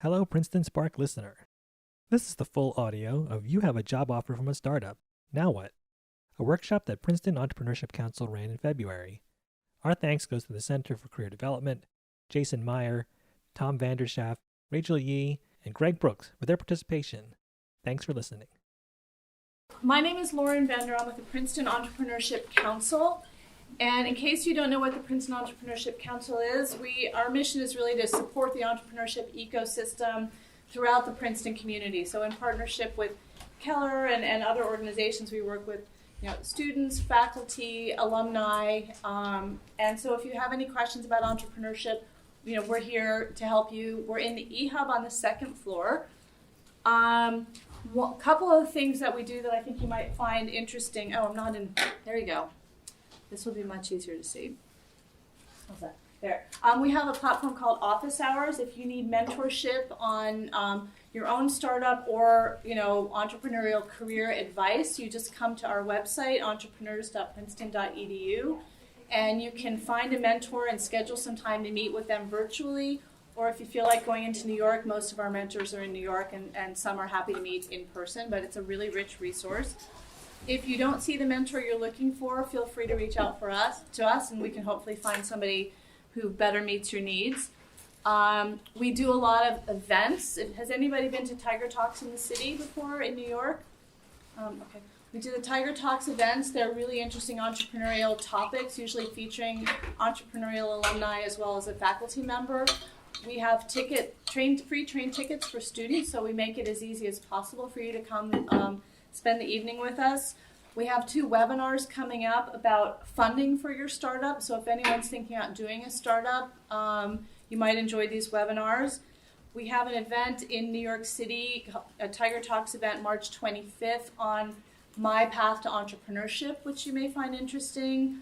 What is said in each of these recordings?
Hello, Princeton Spark listener. This is the full audio of You Have a Job Offer from a Startup. Now what? A workshop that Princeton Entrepreneurship Council ran in February. Our thanks goes to the Center for Career Development, Jason Meyer, Tom Vander Schaaff, Rachel Yee, and Greg Brooks for their participation. Thanks for listening. My name is Lauren Vander. I'm with the Princeton Entrepreneurship Council. And in case you don't know what the Princeton Entrepreneurship Council is, our mission is really to support the entrepreneurship ecosystem throughout the Princeton community. So in partnership with Keller and other organizations, we work with students, faculty, alumni. And so if you have any questions about entrepreneurship, we're here to help you. We're in the eHub on the second floor. A couple of things that we do that I think you might find interesting. Oh, I'm not in. There you go. This will be much easier to see. How's that? There. We have a platform called Office Hours. If you need mentorship on your own startup or entrepreneurial career advice, you just come to our website, entrepreneurs.princeton.edu, and you can find a mentor and schedule some time to meet with them virtually. Or if you feel like going into New York, most of our mentors are in New York, and some are happy to meet in person, but it's a really rich resource. If you don't see the mentor you're looking for, feel free to reach out to us, and we can hopefully find somebody who better meets your needs. We do a lot of events. Has anybody been to Tiger Talks in the city before in New York? Okay. We do the Tiger Talks events. They're really interesting entrepreneurial topics, usually featuring entrepreneurial alumni as well as a faculty member. We have free train tickets for students, so we make it as easy as possible for you to come spend the evening with us. We have 2 webinars coming up about funding for your startup. So if anyone's thinking about doing a startup, you might enjoy these webinars. We have an event in New York City, a Tiger Talks event, March 25th on my path to entrepreneurship, which you may find interesting.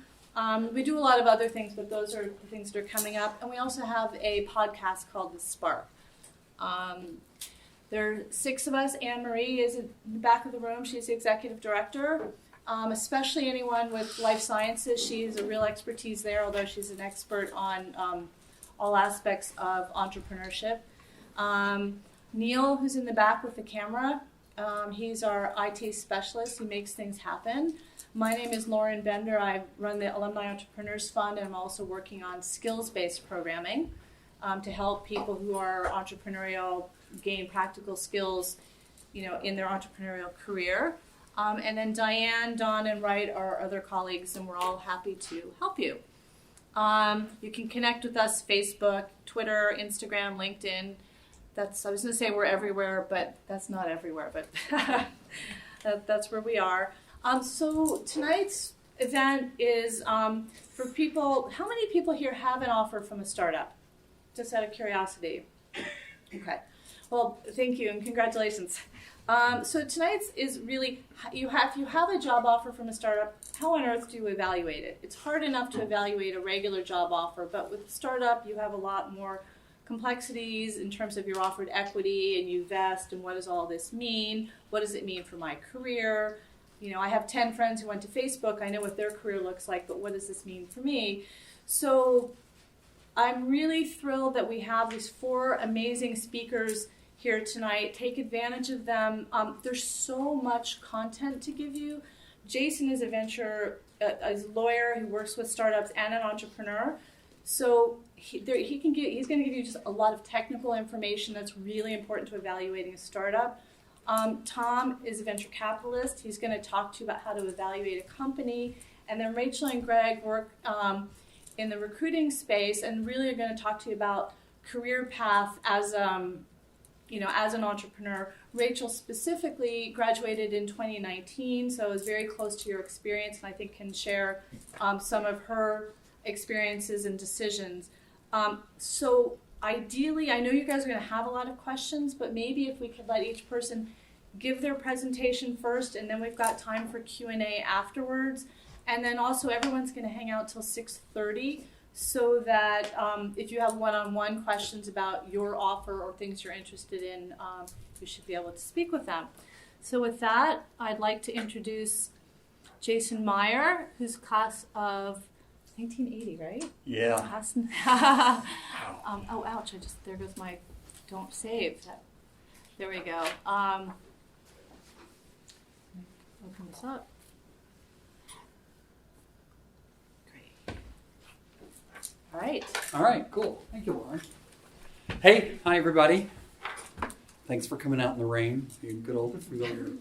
We do a lot of other things, but those are the things that are coming up. And we also have a podcast called The Spark. There are 6 of us. Anne Marie is in the back of the room. She's the executive director. Especially anyone with life sciences, she's a real expertise there, although she's an expert on all aspects of entrepreneurship. Neil, who's in the back with the camera, he's our IT specialist. He makes things happen. My name is Lauren Bender. I run the Alumni Entrepreneurs Fund, and I'm also working on skills-based programming to help people who are entrepreneurial gain practical skills, in their entrepreneurial career. And then Diane, Don, and Wright are other colleagues, and we're all happy to help you. You can connect with us Facebook, Twitter, Instagram, LinkedIn. I was going to say we're everywhere, but that's not everywhere, but that's where we are. So tonight's event is for people. How many people here have an offer from a startup? Just out of curiosity. Okay. Well, thank you and congratulations. So tonight's is really, if you have a job offer from a startup, how on earth do you evaluate it? It's hard enough to evaluate a regular job offer, but with a startup, you have a lot more complexities in terms of your offered equity, and you vest, and what does all this mean? What does it mean for my career? I have 10 friends who went to Facebook. I know what their career looks like, but what does this mean for me? So I'm really thrilled that we have these 4 amazing speakers here tonight. Take advantage of them. There's so much content to give you. Jason is a lawyer who works with startups and an entrepreneur. So he's going to give you just a lot of technical information that's really important to evaluating a startup. Tom is a venture capitalist. He's going to talk to you about how to evaluate a company. And then Rachel and Greg work in the recruiting space and really are going to talk to you about career path as an entrepreneur. Rachel specifically graduated in 2019, so is very close to your experience, and I think can share some of her experiences and decisions. So ideally, I know you guys are going to have a lot of questions, but maybe if we could let each person give their presentation first, and then we've got time for Q&A afterwards. And then also everyone's going to hang out till 6:30. So that if you have one-on-one questions about your offer or things you're interested in, you should be able to speak with them. So with that, I'd like to introduce Jason Meyer, who's class of 1980, right? Yeah. Oh, ouch! There goes my don't save. There we go. Open this up. Great. All right. All right, cool. Thank you, Lauren. Hey, hi, everybody. Thanks for coming out in the rain. You good old familiar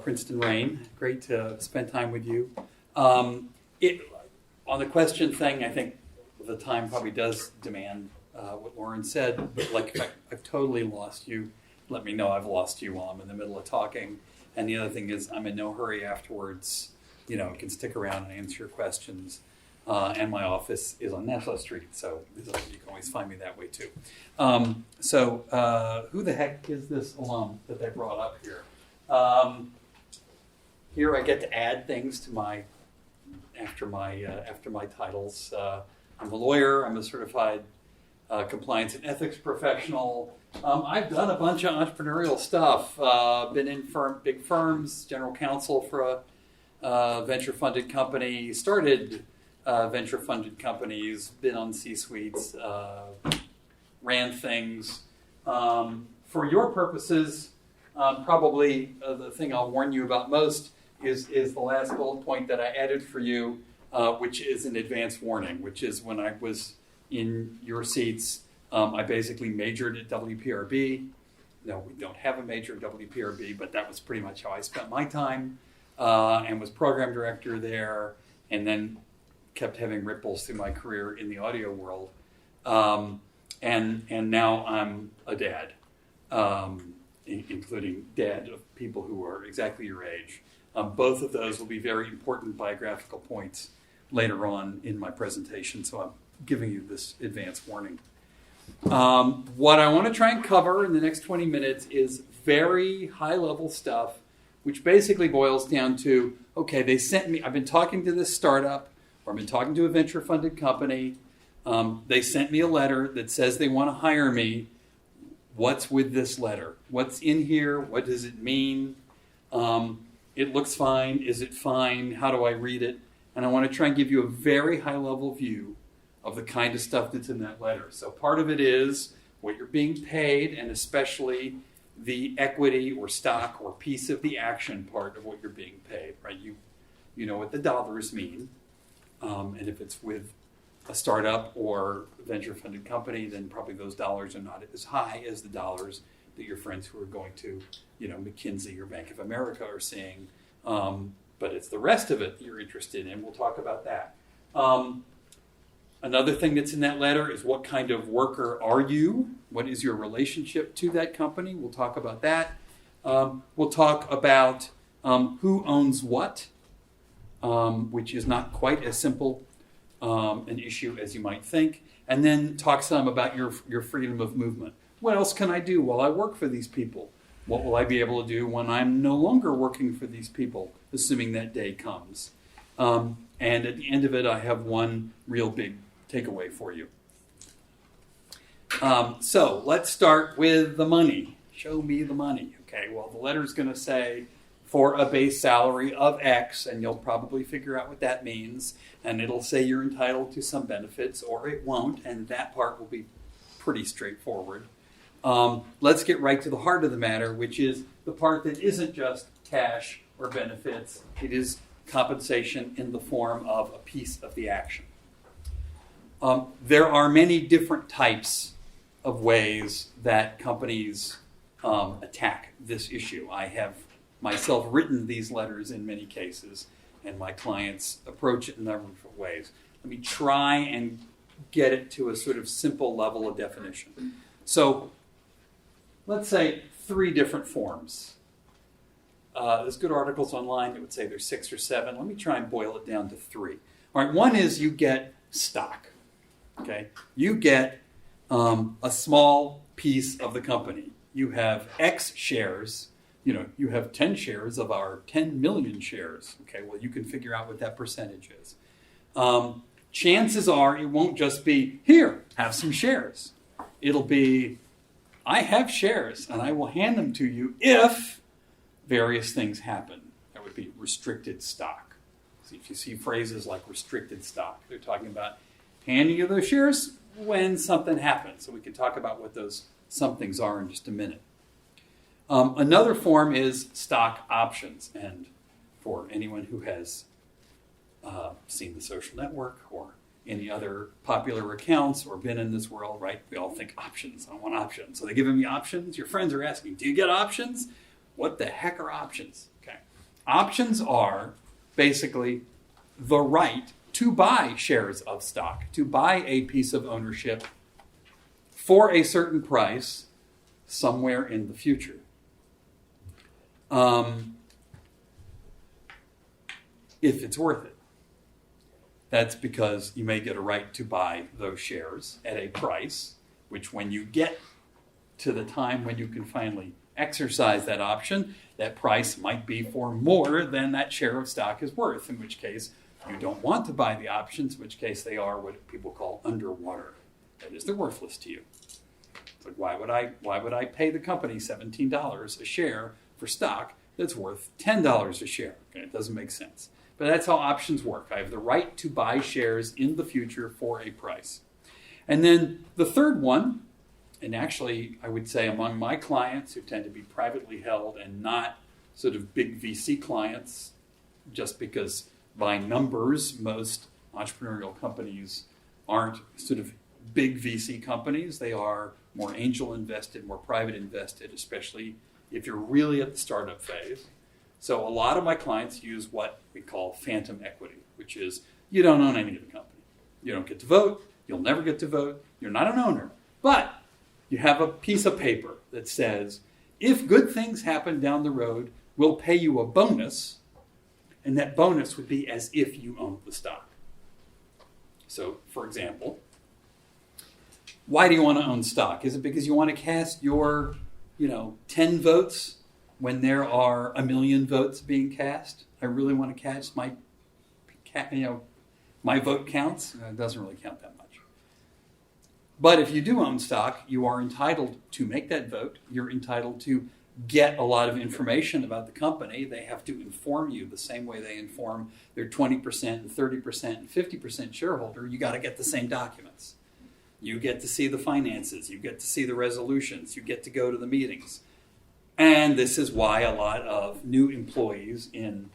Princeton rain. Great to spend time with you. On the question thing, I think the time probably does demand what Lauren said, but like if I've totally lost you, let me know I've lost you while I'm in the middle of talking. And the other thing is I'm in no hurry afterwards. You know, I can stick around and answer your questions. And my office is on Nassau Street, so you can always find me that way too. Who the heck is this alum that they brought up here? Here I get to add things to after my titles. I'm a lawyer. I'm a certified compliance and ethics professional. I've done a bunch of entrepreneurial stuff. Been in big firms, general counsel for a venture-funded company. Started venture-funded companies. Been on C-suites. Ran things. For your purposes, probably the thing I'll warn you about most is the last bullet point that I added for you, which is an advance warning, which is when I was in your seats, I basically majored at WPRB. No, we don't have a major at WPRB, but that was pretty much how I spent my time, and was program director there, and then kept having ripples through my career in the audio world. And now I'm a dad, including dad of people who are exactly your age. Both of those will be very important biographical points later on in my presentation, so I'm giving you this advance warning. What I want to try and cover in the next 20 minutes is very high-level stuff, which basically boils down to, okay, I've been talking to this startup, or I've been talking to a venture-funded company. They sent me a letter that says they want to hire me. What's with this letter? What's in here? What does it mean? It looks fine. Is it fine? How do I read it? And I want to try and give you a very high-level view of the kind of stuff that's in that letter. So part of it is what you're being paid, and especially the equity or stock or piece of the action part of what you're being paid, right? You know what the dollars mean. And if it's with a startup or venture-funded company, then probably those dollars are not as high as the dollars that your friends who are going to, McKinsey or Bank of America are seeing. But it's the rest of it that you're interested in. We'll talk about that. Another thing that's in that letter is what kind of worker are you? What is your relationship to that company? We'll talk about that. We'll talk about who owns what, which is not quite as simple an issue as you might think. And then talk some about your freedom of movement. What else can I do while I work for these people? What will I be able to do when I'm no longer working for these people, assuming that day comes? And at the end of it, I have one real big takeaway for you. So let's start with the money. Show me the money. Okay, well, the letter's going to say for a base salary of X, and you'll probably figure out what that means. And it'll say you're entitled to some benefits, or it won't, and that part will be pretty straightforward. Let's get right to the heart of the matter, which is the part that isn't just cash or benefits. It is compensation in the form of a piece of the action. There are many different types of ways that companies attack this issue. I have myself written these letters in many cases, and my clients approach it in a number of different ways. Let me try and get it to a sort of simple level of definition. So let's say 3 different forms. There's good articles online that would say there's 6 or 7. Let me try and boil it down to 3. All right, one is you get stock. Okay, you get a small piece of the company. You have X shares. You have 10 shares of our 10 million shares. Okay, well, you can figure out what that percentage is. Chances are it won't just be, here, have some shares. It'll be, I have shares, and I will hand them to you if various things happen. That would be restricted stock. So if you see phrases like restricted stock, they're talking about handing you those shares when something happens. So we can talk about what those somethings are in just a minute. Another form is stock options. And for anyone who has seen The Social Network or any other popular accounts or been in this world, right? We all think options. I want options. So they're giving me options. Your friends are asking, do you get options? What the heck are options? Okay. Options are basically the right to buy shares of stock, to buy a piece of ownership for a certain price somewhere in the future. If it's worth it. That's because you may get a right to buy those shares at a price, which when you get to the time when you can finally exercise that option, that price might be for more than that share of stock is worth, in which case you don't want to buy the options, in which case they are what people call underwater. That is, they're worthless to you. It's like, why would I pay the company $17 a share for stock that's worth $10 a share? Okay, it doesn't make sense. But that's how options work. I have the right to buy shares in the future for a price. And then the third one, and actually I would say among my clients who tend to be privately held and not sort of big VC clients, just because by numbers most entrepreneurial companies aren't sort of big VC companies. They are more angel invested, more private invested, especially if you're really at the startup phase. So a lot of my clients use what we call phantom equity, which is you don't own any of the company. You don't get to vote. You'll never get to vote. You're not an owner. But you have a piece of paper that says, if good things happen down the road, we'll pay you a bonus, and that bonus would be as if you owned the stock. So, for example, why do you want to own stock? Is it because you want to cast your, 10 votes when there are 1 million votes being cast? I really want to cast my vote counts. It doesn't really count that much. But if you do own stock, you are entitled to make that vote. You're entitled to get a lot of information about the company. They have to inform you the same way they inform their 20% and 30% and 50% shareholder. You got to get the same documents. You get to see the finances. You get to see the resolutions. You get to go to the meetings. And this is why a lot of new employees in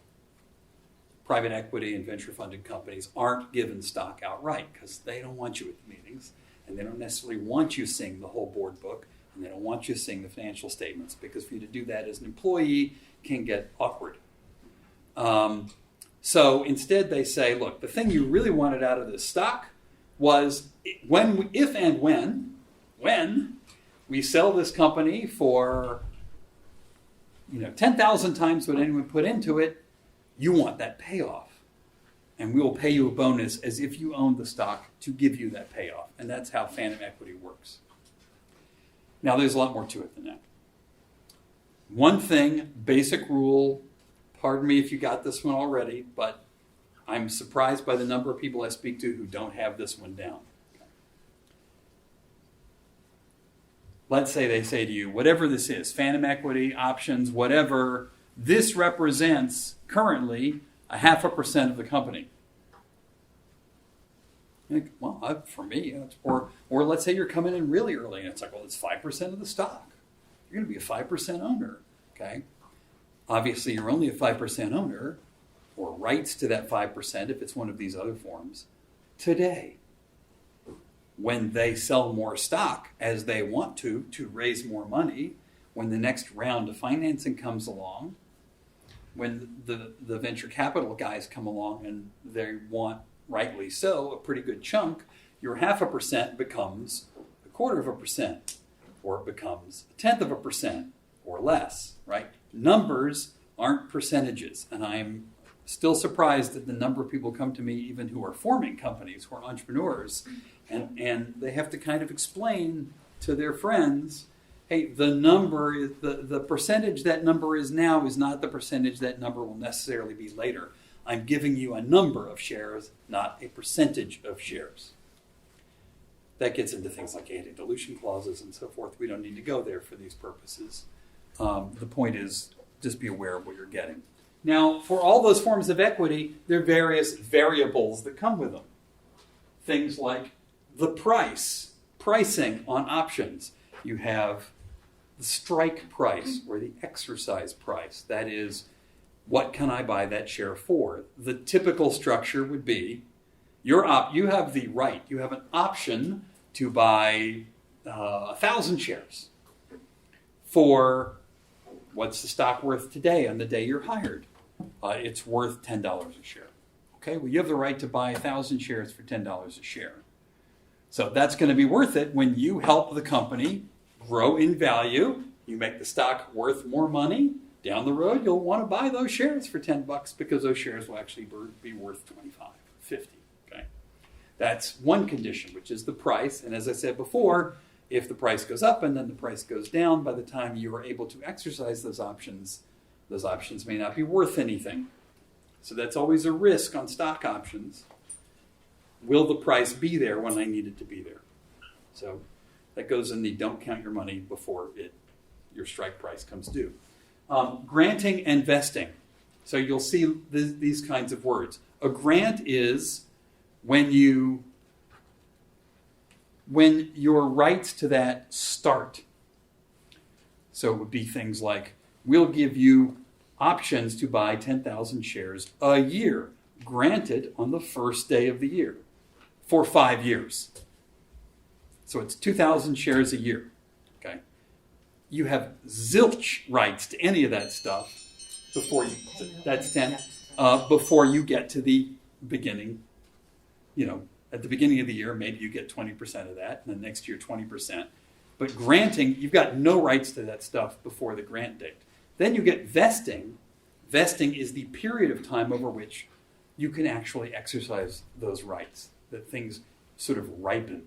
private equity and venture-funded companies aren't given stock outright, because they don't want you at the meetings, and they don't necessarily want you seeing the whole board book, and they don't want you seeing the financial statements, because for you to do that as an employee can get awkward. So instead they say, look, the thing you really wanted out of this stock was when we sell this company for 10,000 times what anyone put into it, you want that payoff. And we will pay you a bonus as if you owned the stock to give you that payoff. And that's how phantom equity works. Now, there's a lot more to it than that. One thing, basic rule, pardon me if you got this one already, but I'm surprised by the number of people I speak to who don't have this one down. Let's say they say to you, whatever this is, phantom equity, options, whatever, this represents currently 0.5% of the company. You think, well, for me, or let's say you're coming in really early, and it's like, well, it's 5% of the stock. You're going to be a 5% owner, okay? Obviously, you're only a 5% owner, or rights to that 5% if it's one of these other forms, today. When they sell more stock, as they want to raise more money, when the next round of financing comes along, when the venture capital guys come along and they want, rightly so, a pretty good chunk, your 0.5% becomes 0.25%, or it becomes 0.1% or less, right? Numbers aren't percentages, and I'm still surprised at the number of people come to me even who are forming companies, who are entrepreneurs, and they have to kind of explain to their friends, hey, the number is the percentage that number is now is not the percentage that number will necessarily be later. I'm giving you a number of shares, not a percentage of shares. That gets into things like anti-dilution clauses and so forth. We don't need to go there for these purposes. The point is, just be aware of what you're getting. Now, for all those forms of equity, there are various variables that come with them. Things like the pricing on options. You have the strike price or the exercise price. That is, what can I buy that share for? The typical structure would be you have the right, you have an option to buy 1,000 shares for what's the stock worth today on the day you're hired? It's worth $10 a share. Okay, well, you have the right to buy 1,000 shares for $10 a share. So that's going to be worth it when you help the company grow in value. You make the stock worth more money. Down the road, you'll want to buy those shares for $10 because those shares will actually be worth 25, 50. Okay, that's one condition, which is the price. And as I said before, if the price goes up and then the price goes down, by the time you are able to exercise those options may not be worth anything. So that's always a risk on stock options. Will the price be there when I need it to be there? So that goes in the don't count your money before your strike price comes due. Granting and vesting. So you'll see these kinds of words. A grant is when your rights to that start. So it would be things like, we'll give you options to buy 10,000 shares a year, granted on the first day of the year, for 5 years. So it's 2,000 shares a year. Okay, you have zilch rights to any of that stuff before you. That's 10. Before you get to the beginning. At the beginning of the year, maybe you get 20% of that, and then next year 20%. But granting, you've got no rights to that stuff before the grant date. Then you get vesting. Vesting is the period of time over which you can actually exercise those rights, that things sort of ripen.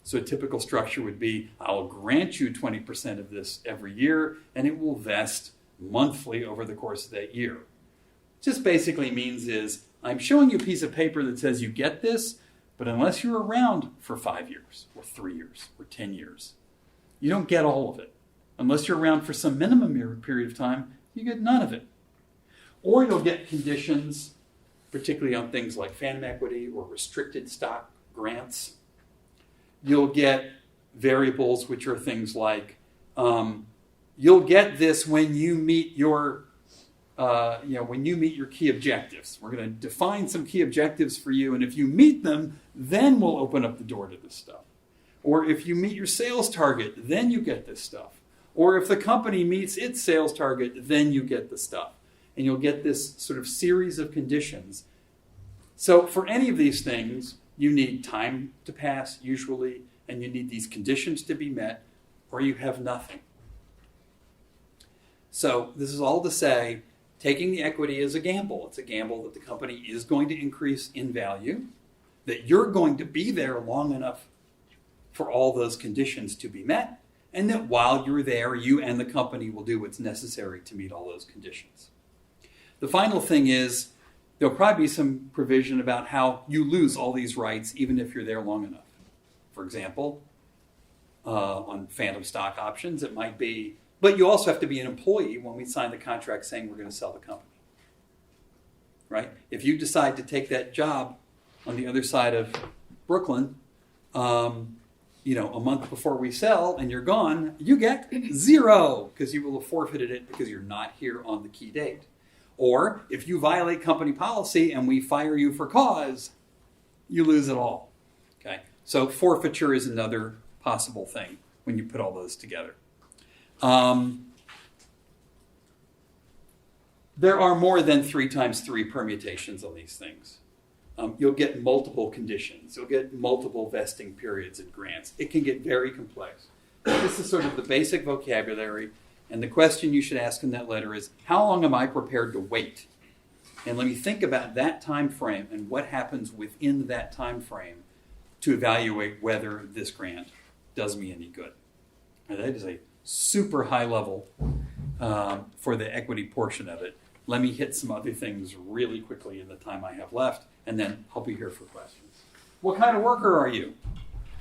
So a typical structure would be, I'll grant you 20% of this every year, and it will vest monthly over the course of that year. Just basically means is, I'm showing you a piece of paper that says you get this, but unless you're around for 5 years, or 3 years, or 10 years, you don't get all of it. Unless you're around for some minimum period of time, you get none of it. Or you'll get conditions, particularly on things like phantom equity or restricted stock grants. You'll get variables, which are things like, you'll get this when you meet your key objectives. We're going to define some key objectives for you, and if you meet them, then we'll open up the door to this stuff. Or if you meet your sales target, then you get this stuff. Or if the company meets its sales target, then you get the stuff. And you'll get this sort of series of conditions. So for any of these things, you need time to pass, usually, and you need these conditions to be met, or you have nothing. So this is all to say, taking the equity is a gamble. It's a gamble that the company is going to increase in value, that you're going to be there long enough for all those conditions to be met, and that while you're there, you and the company will do what's necessary to meet all those conditions. The final thing is, there'll probably be some provision about how you lose all these rights even if you're there long enough. For example, on phantom stock options, it might be, but you also have to be an employee when we sign the contract saying we're going to sell the company. Right? If you decide to take that job on the other side of Brooklyn, a month before we sell and you're gone, you get 0 because you will have forfeited it because you're not here on the key date. Or if you violate company policy and we fire you for cause, you lose it all. Okay? So forfeiture is another possible thing when you put all those together. There are more than 3 times 3 permutations on these things. You'll get multiple conditions. You'll get multiple vesting periods and grants. It can get very complex. This is sort of the basic vocabulary. And the question you should ask in that letter is, how long am I prepared to wait? And let me think about that time frame and what happens within that time frame to evaluate whether this grant does me any good. And that is a super high level for the equity portion of it. Let me hit some other things really quickly in the time I have left, and then I'll be here for questions. What kind of worker are you?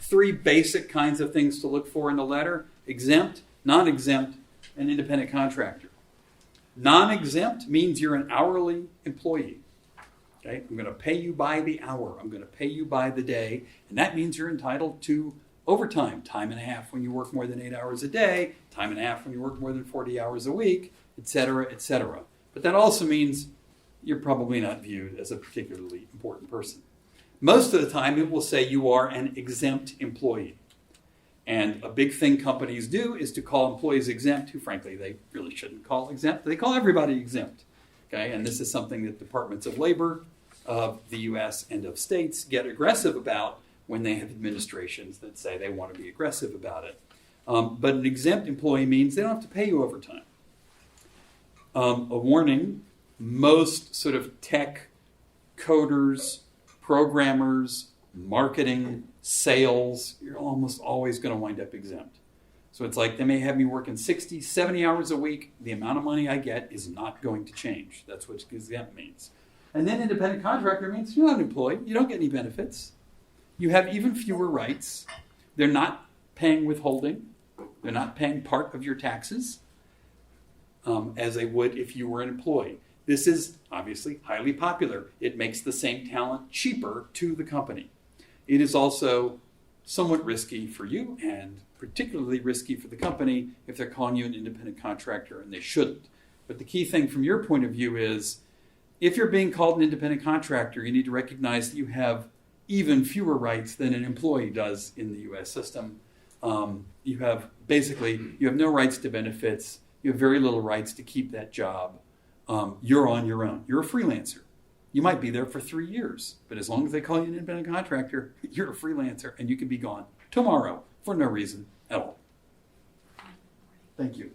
3 basic kinds of things to look for in the letter: exempt, non-exempt, and independent contractor. Non-exempt means you're an hourly employee. Okay? I'm going to pay you by the hour. I'm going to pay you by the day. And that means you're entitled to overtime, time and a half when you work more than 8 hours a day, time and a half when you work more than 40 hours a week, et cetera, et cetera. But that also means you're probably not viewed as a particularly important person. Most of the time, it will say you are an exempt employee. And a big thing companies do is to call employees exempt, who frankly they really shouldn't call exempt. They call everybody exempt. Okay? And this is something that departments of labor of the U.S. and of states get aggressive about when they have administrations that say they want to be aggressive about it. But an exempt employee means they don't have to pay you overtime. A warning, most sort of tech coders, programmers, marketing, sales, you're almost always going to wind up exempt. So it's like they may have me working 60, 70 hours a week. The amount of money I get is not going to change. That's what exempt means. And then independent contractor means you're not an employee. You don't get any benefits. You have even fewer rights. They're not paying withholding. They're not paying part of your taxes as they would if you were an employee. This is obviously highly popular. It makes the same talent cheaper to the company. It is also somewhat risky for you and particularly risky for the company if they're calling you an independent contractor, and they shouldn't. But the key thing from your point of view is if you're being called an independent contractor, you need to recognize that you have even fewer rights than an employee does in the U.S. system. You have no rights to benefits. You have very little rights to keep that job. You're on your own. You're a freelancer. You might be there for 3 years, but as long as they call you an independent contractor, you're a freelancer and you can be gone tomorrow for no reason at all. Thank you.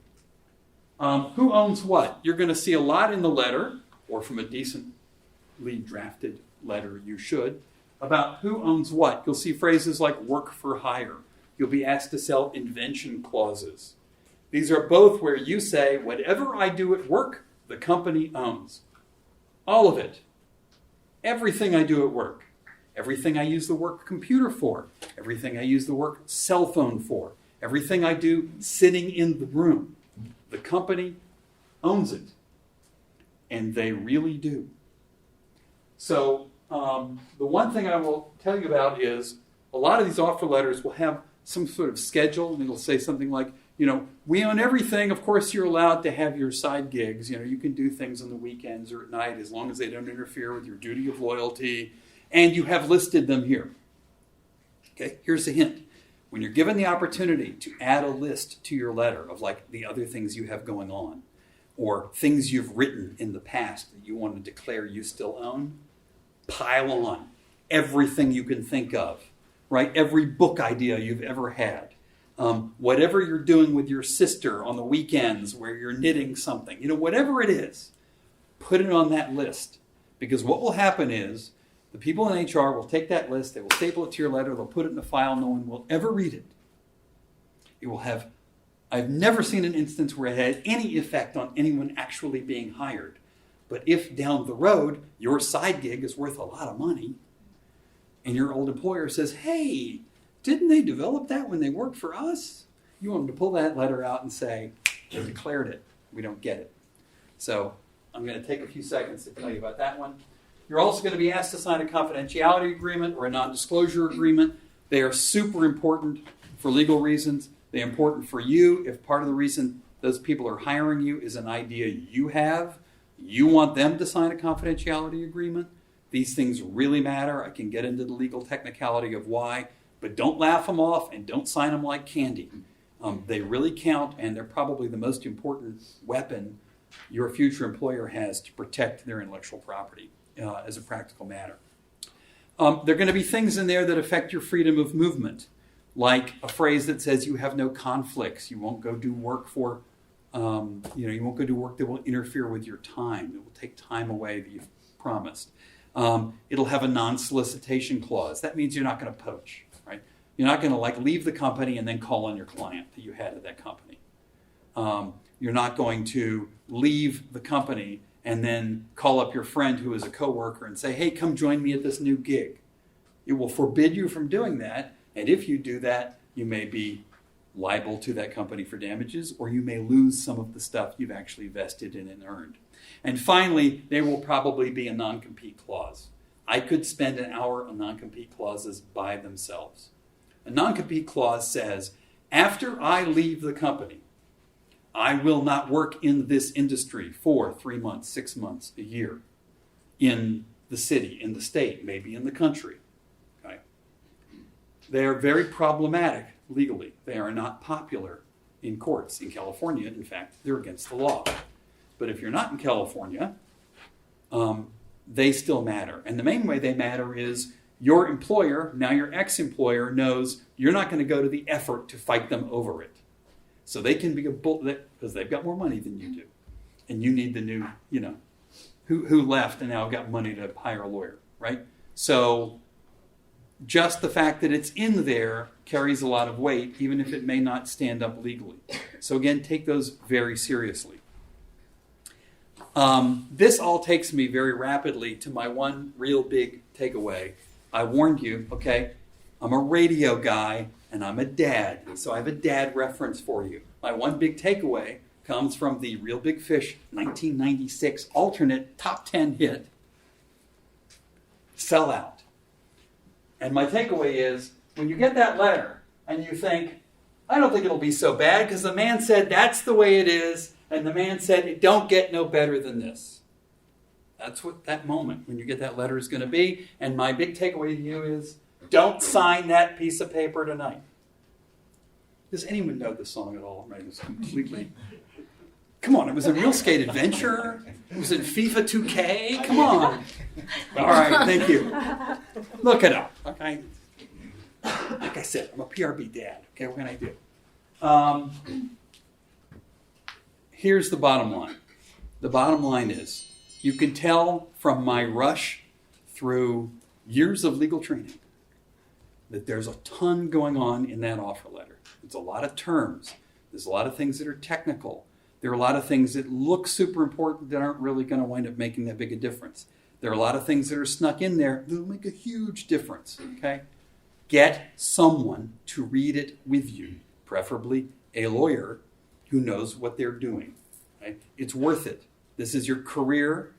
Who owns what? You're going to see a lot in the letter, or from a decently drafted letter, you should, about who owns what. You'll see phrases like work for hire. You'll be asked to sell invention clauses. These are both where you say, whatever I do at work, the company owns. All of it. Everything I do at work. Everything I use the work computer for. Everything I use the work cell phone for. Everything I do sitting in the room. The company owns it. And they really do. So the one thing I will tell you about is a lot of these offer letters will have some sort of schedule, and it'll say something like, we own everything. Of course, you're allowed to have your side gigs. You can do things on the weekends or at night as long as they don't interfere with your duty of loyalty. And you have listed them here. Okay, here's a hint. When you're given the opportunity to add a list to your letter of like the other things you have going on or things you've written in the past that you want to declare you still own, pile on everything you can think of, right? Every book idea you've ever had. Whatever you're doing with your sister on the weekends where you're knitting something, whatever it is, put it on that list. Because what will happen is the people in HR will take that list, they will staple it to your letter, they'll put it in a file, no one will ever read it. It will have, I've never seen an instance where it had any effect on anyone actually being hired. But if down the road your side gig is worth a lot of money and your old employer says, hey, didn't they develop that when they worked for us? You want them to pull that letter out and say, they declared it. We don't get it. So I'm going to take a few seconds to tell you about that one. You're also going to be asked to sign a confidentiality agreement or a non-disclosure agreement. They are super important for legal reasons. They're important for you. If part of the reason those people are hiring you is an idea you have, you want them to sign a confidentiality agreement. These things really matter. I can get into the legal technicality of why. But don't laugh them off and don't sign them like candy. They really count, and they're probably the most important weapon your future employer has to protect their intellectual property as a practical matter. There are going to be things in there that affect your freedom of movement, like a phrase that says you have no conflicts. You won't go do work for, you won't go do work that will interfere with your time. It will take time away that you've promised. It'll have a non-solicitation clause. That means you're not going to poach. You're not going to leave the company and then call on your client that you had at that company. You're not going to leave the company and then call up your friend who is a coworker and say, hey, come join me at this new gig. It will forbid you from doing that. And if you do that, you may be liable to that company for damages, or you may lose some of the stuff you've actually vested in and earned. And finally, there will probably be a non-compete clause. I could spend an hour on non-compete clauses by themselves. A non-compete clause says, after I leave the company, I will not work in this industry for 3 months, 6 months, a year, in the city, in the state, maybe in the country. Okay? They are very problematic legally. They are not popular in courts. In California, in fact, they're against the law. But if you're not in California, they still matter. And the main way they matter is your employer, now your ex-employer, knows you're not going to go to the effort to fight them over it. So they can be a bullet because they've got more money than you do. And you need the new, who left and now got money to hire a lawyer, right? So just the fact that it's in there carries a lot of weight, even if it may not stand up legally. So again, take those very seriously. This all takes me very rapidly to my one real big takeaway. I warned you, okay? I'm a radio guy and I'm a dad, so I have a dad reference for you. My one big takeaway comes from the Real Big Fish 1996 alternate top 10 hit, Sell Out. And my takeaway is, when you get that letter and you think, I don't think it'll be so bad because the man said that's the way it is, and the man said it don't get no better than this. That's what that moment when you get that letter is going to be. And my big takeaway to you is, don't sign that piece of paper tonight. Does anyone know this song at all? Right? It's completely... Come on, it was a Real Skate Adventure. It was in FIFA 2K. Come on. All right, thank you. Look it up, okay? Like I said, I'm a PRB dad. Okay, what can I do? Here's the bottom line. The bottom line is, you can tell from my rush through years of legal training that there's a ton going on in that offer letter. There's a lot of terms. There's a lot of things that are technical. There are a lot of things that look super important that aren't really going to wind up making that big a difference. There are a lot of things that are snuck in there that will make a huge difference, okay? Get someone to read it with you, preferably a lawyer who knows what they're doing. Okay? It's worth it. This is your career.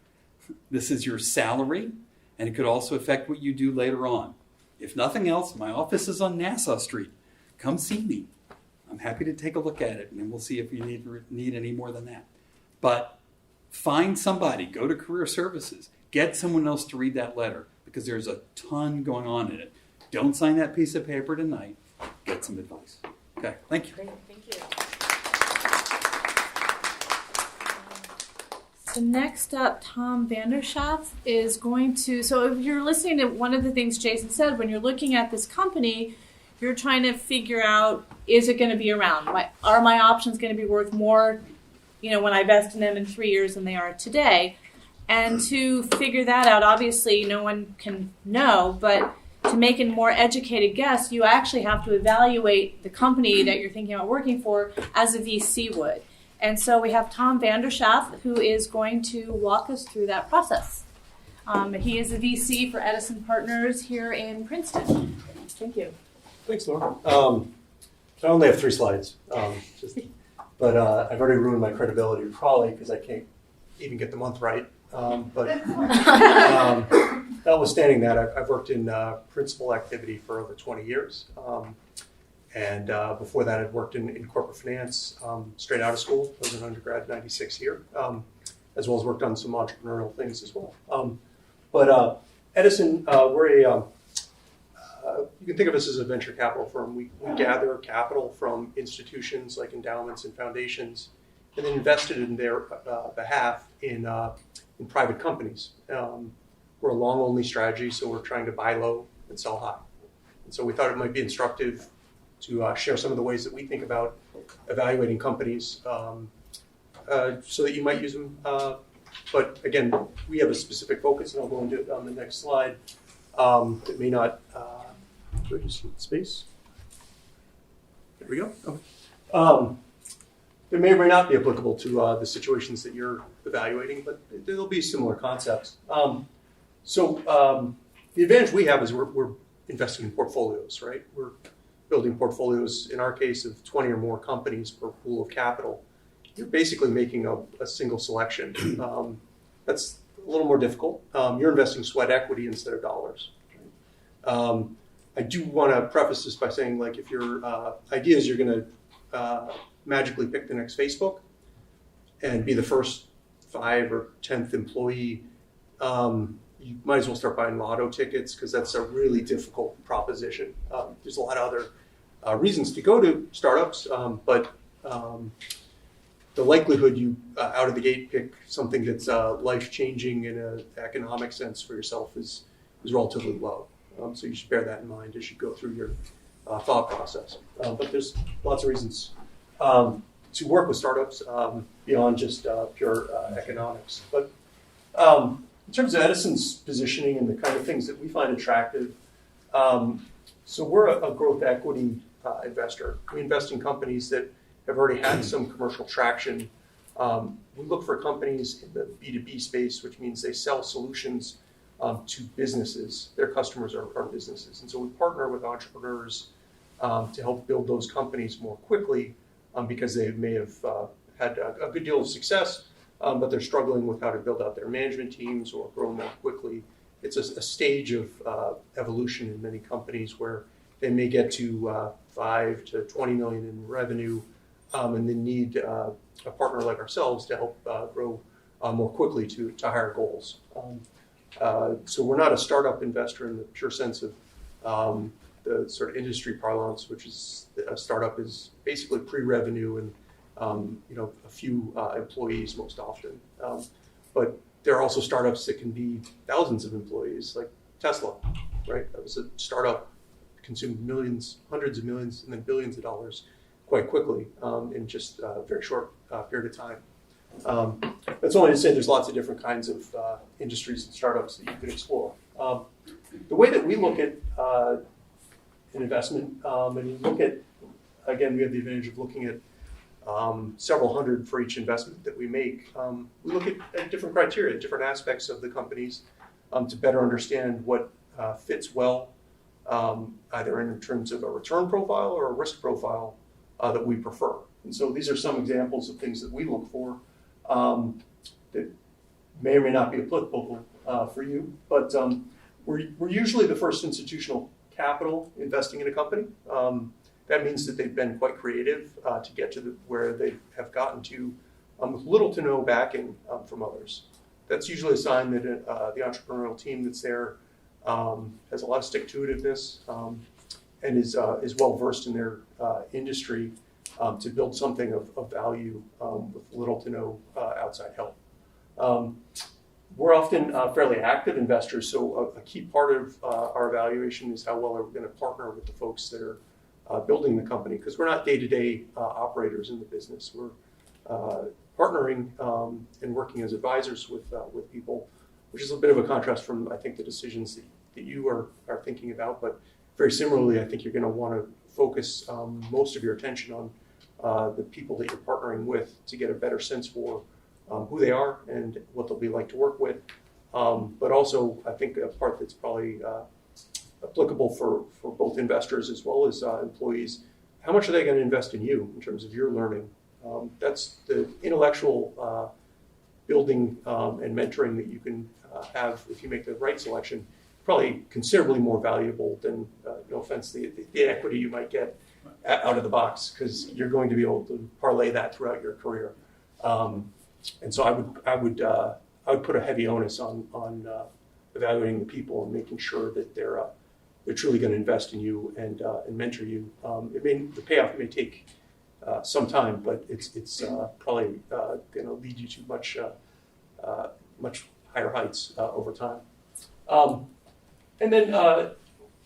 This is your salary. And it could also affect what you do later on. If nothing else, my office is on Nassau Street. Come see me. I'm happy to take a look at it, and then we'll see if you need any more than that. But find somebody. Go to Career Services. Get someone else to read that letter, because there's a ton going on in it. Don't sign that piece of paper tonight. Get some advice. Okay, thank you. Great, thank you. So next up, Tom Vander Schaaff is going to, so if you're listening to one of the things Jason said, when you're looking at this company, you're trying to figure out, is it going to be around? Are my options going to be worth more, when I invest in them in 3 years than they are today? And to figure that out, obviously no one can know, but to make a more educated guess, you actually have to evaluate the company that you're thinking about working for as a VC would. And so we have Tom Vander Schaaff, who is going to walk us through that process. He is a VC for Edison Partners here in Princeton. Thank you. Thanks, Laura. I only have 3 slides, but I've already ruined my credibility, probably because I can't even get the month right. But notwithstanding that, I've worked in principal activity for over 20 years. And before that, I'd worked in corporate finance straight out of school. I was an undergrad, 96 here, as well as worked on some entrepreneurial things as well. But Edison, we're you can think of us as a venture capital firm. We gather capital from institutions like endowments and foundations, and then invest it in their behalf in private companies. We're a long-only strategy, so we're trying to buy low and sell high. And so we thought it might be instructive to share some of the ways that we think about evaluating companies so that you might use them. But again, we have a specific focus, and I'll go into it on the next slide. It may not... space. There we go. Okay. It may or may not be applicable to the situations that you're evaluating, but there'll be similar concepts. So the advantage we have is we're investing in portfolios, right? building portfolios, in our case, of 20 or more companies per pool of capital, you're basically making a single selection. That's a little more difficult. You're investing sweat equity instead of dollars. I do want to preface this by saying, like, if your idea is you're going to magically pick the next Facebook and be the first 5 or 10th employee, you might as well start buying lotto tickets, because that's a really difficult proposition. There's a lot of other reasons to go to startups, but the likelihood you out of the gate pick something that's life-changing in an economic sense for yourself is relatively low. So you should bear that in mind as you go through your thought process. But there's lots of reasons to work with startups beyond just pure economics. But in terms of Edison's positioning and the kind of things that we find attractive, so we're a growth equity investor. We invest in companies that have already had some commercial traction. We look for companies in the B2B space, which means they sell solutions to businesses. Their customers are businesses. And so we partner with entrepreneurs to help build those companies more quickly because they may have had a good deal of success, but they're struggling with how to build out their management teams or grow more quickly. It's a stage of evolution in many companies where they may get to 5 to 20 million in revenue, and then need a partner like ourselves to help grow more quickly to higher goals. So we're not a startup investor in the pure sense of the sort of industry parlance, which is a startup is basically pre-revenue and a few employees most often. But there are also startups that can be thousands of employees, like Tesla, right? That was a startup, consumed millions, hundreds of millions, and then billions of dollars quite quickly in just a very short period of time. That's only to say there's lots of different kinds of industries and startups that you could explore. The way that we look at an investment, and you look at, again, we have the advantage of looking at several hundred for each investment that we make. We look at different criteria, different aspects of the companies to better understand what fits well, either in terms of a return profile or a risk profile that we prefer. And so these are some examples of things that we look for that may or may not be applicable for you, but we're usually the first institutional capital investing in a company. That means that they've been quite creative to get to where they have gotten to with little to no backing from others. That's usually a sign that the entrepreneurial team that's there has a lot of stick-to-itiveness and is well versed in their industry to build something of value with little to no outside help. We're often fairly active investors, so a key part of our evaluation is how well are we going to partner with the folks that are building the company, because we're not day-to-day operators in the business. We're partnering and working as advisors with people, which is a bit of a contrast from, I think, the decisions that you are thinking about. But very similarly, I think you're going to want to focus most of your attention on the people that you're partnering with to get a better sense for who they are and what they'll be like to work with. But also, I think a part that's probably applicable for both investors as well as employees, how much are they going to invest in you in terms of your learning? That's the intellectual building and mentoring that you can have if you make the right selection, probably considerably more valuable than, no offense, the equity you might get out of the box, because you're going to be able to parlay that throughout your career. And so I would put a heavy onus on evaluating the people and making sure that they're truly going to invest in you and mentor you. The payoff may take some time, but it's probably going to lead you to much higher heights over time. And then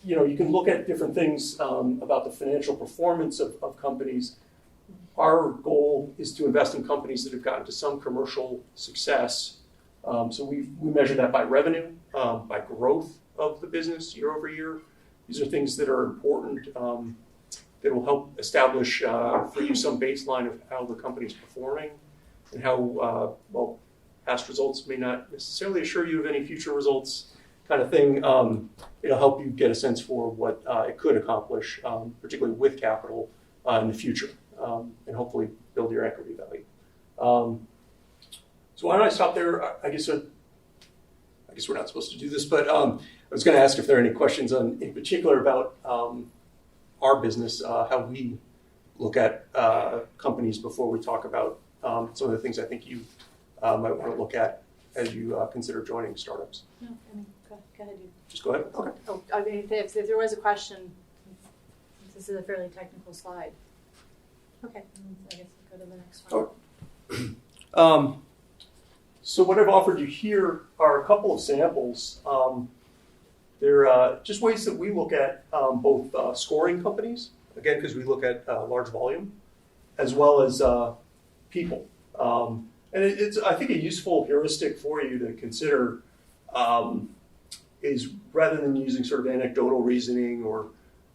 you can look at different things about the financial performance of companies. Our goal is to invest in companies that have gotten to some commercial success. So we measure that by revenue, by growth of the business year over year. These are things that are important that will help establish for you some baseline of how the company's performing and how, past results may not necessarily assure you of any future results kind of thing. It'll help you get a sense for what it could accomplish, particularly with capital in the future, and hopefully build your equity value. So why don't I stop there? I guess we're not supposed to do this, but I was going to ask if there are any questions in particular about our business, how we look at companies before we talk about some of the things I think you might want to look at as you consider joining startups. No, I mean, go ahead. Just go ahead. Okay. Oh, I mean, if there was a question, this is a fairly technical slide. Okay, I guess we'll go to the next one. Okay. So what I've offered you here are a couple of samples. They're just ways that we look at both scoring companies, again, because we look at large volume, as well as people. And it's, I think, a useful heuristic for you to consider is rather than using sort of anecdotal reasoning or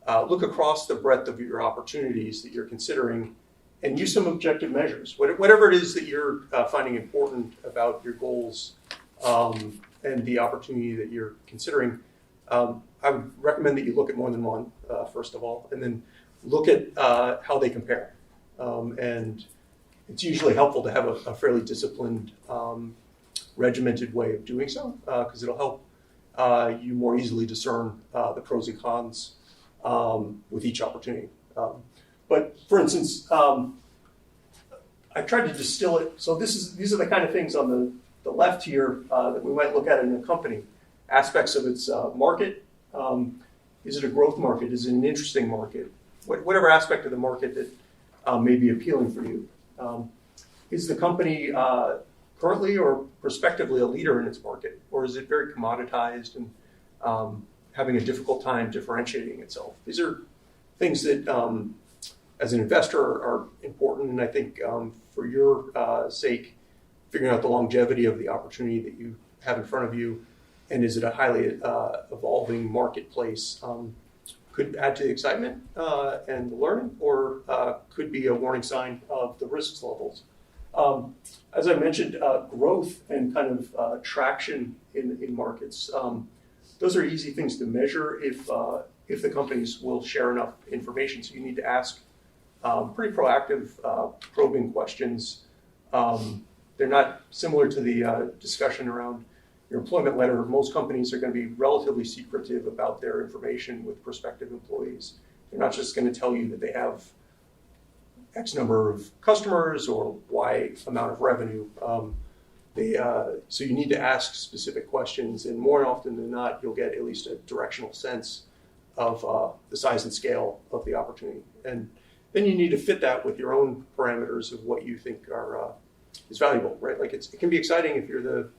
look across the breadth of your opportunities that you're considering and use some objective measures. Whatever it is that you're finding important about your goals and the opportunity that you're considering, I would recommend that you look at more than one, first of all, and then look at how they compare. And it's usually helpful to have a fairly disciplined, regimented way of doing so, because it'll help you more easily discern the pros and cons with each opportunity. But for instance, I tried to distill it. So these are the kind of things on the left here that we might look at in a company. Aspects of its market. Is it a growth market? Is it an interesting market? Whatever aspect of the market that may be appealing for you. Is the company currently or prospectively a leader in its market? Or is it very commoditized and having a difficult time differentiating itself? These are things that, as an investor, are important. And I think for your sake, figuring out the longevity of the opportunity that you have in front of you, and is it a highly evolving marketplace, could add to the excitement and the learning, or could be a warning sign of the risks levels. As I mentioned, growth and kind of traction in markets. Those are easy things to measure if the companies will share enough information. So you need to ask pretty proactive, probing questions. They're not similar to the discussion around your employment letter. Most companies are going to be relatively secretive about their information with prospective employees. They're not just going to tell you that they have X number of customers or Y amount of revenue. So you need to ask specific questions, and more often than not, you'll get at least a directional sense of the size and scale of the opportunity. And then you need to fit that with your own parameters of what you think is valuable, right? Like it can be exciting if you're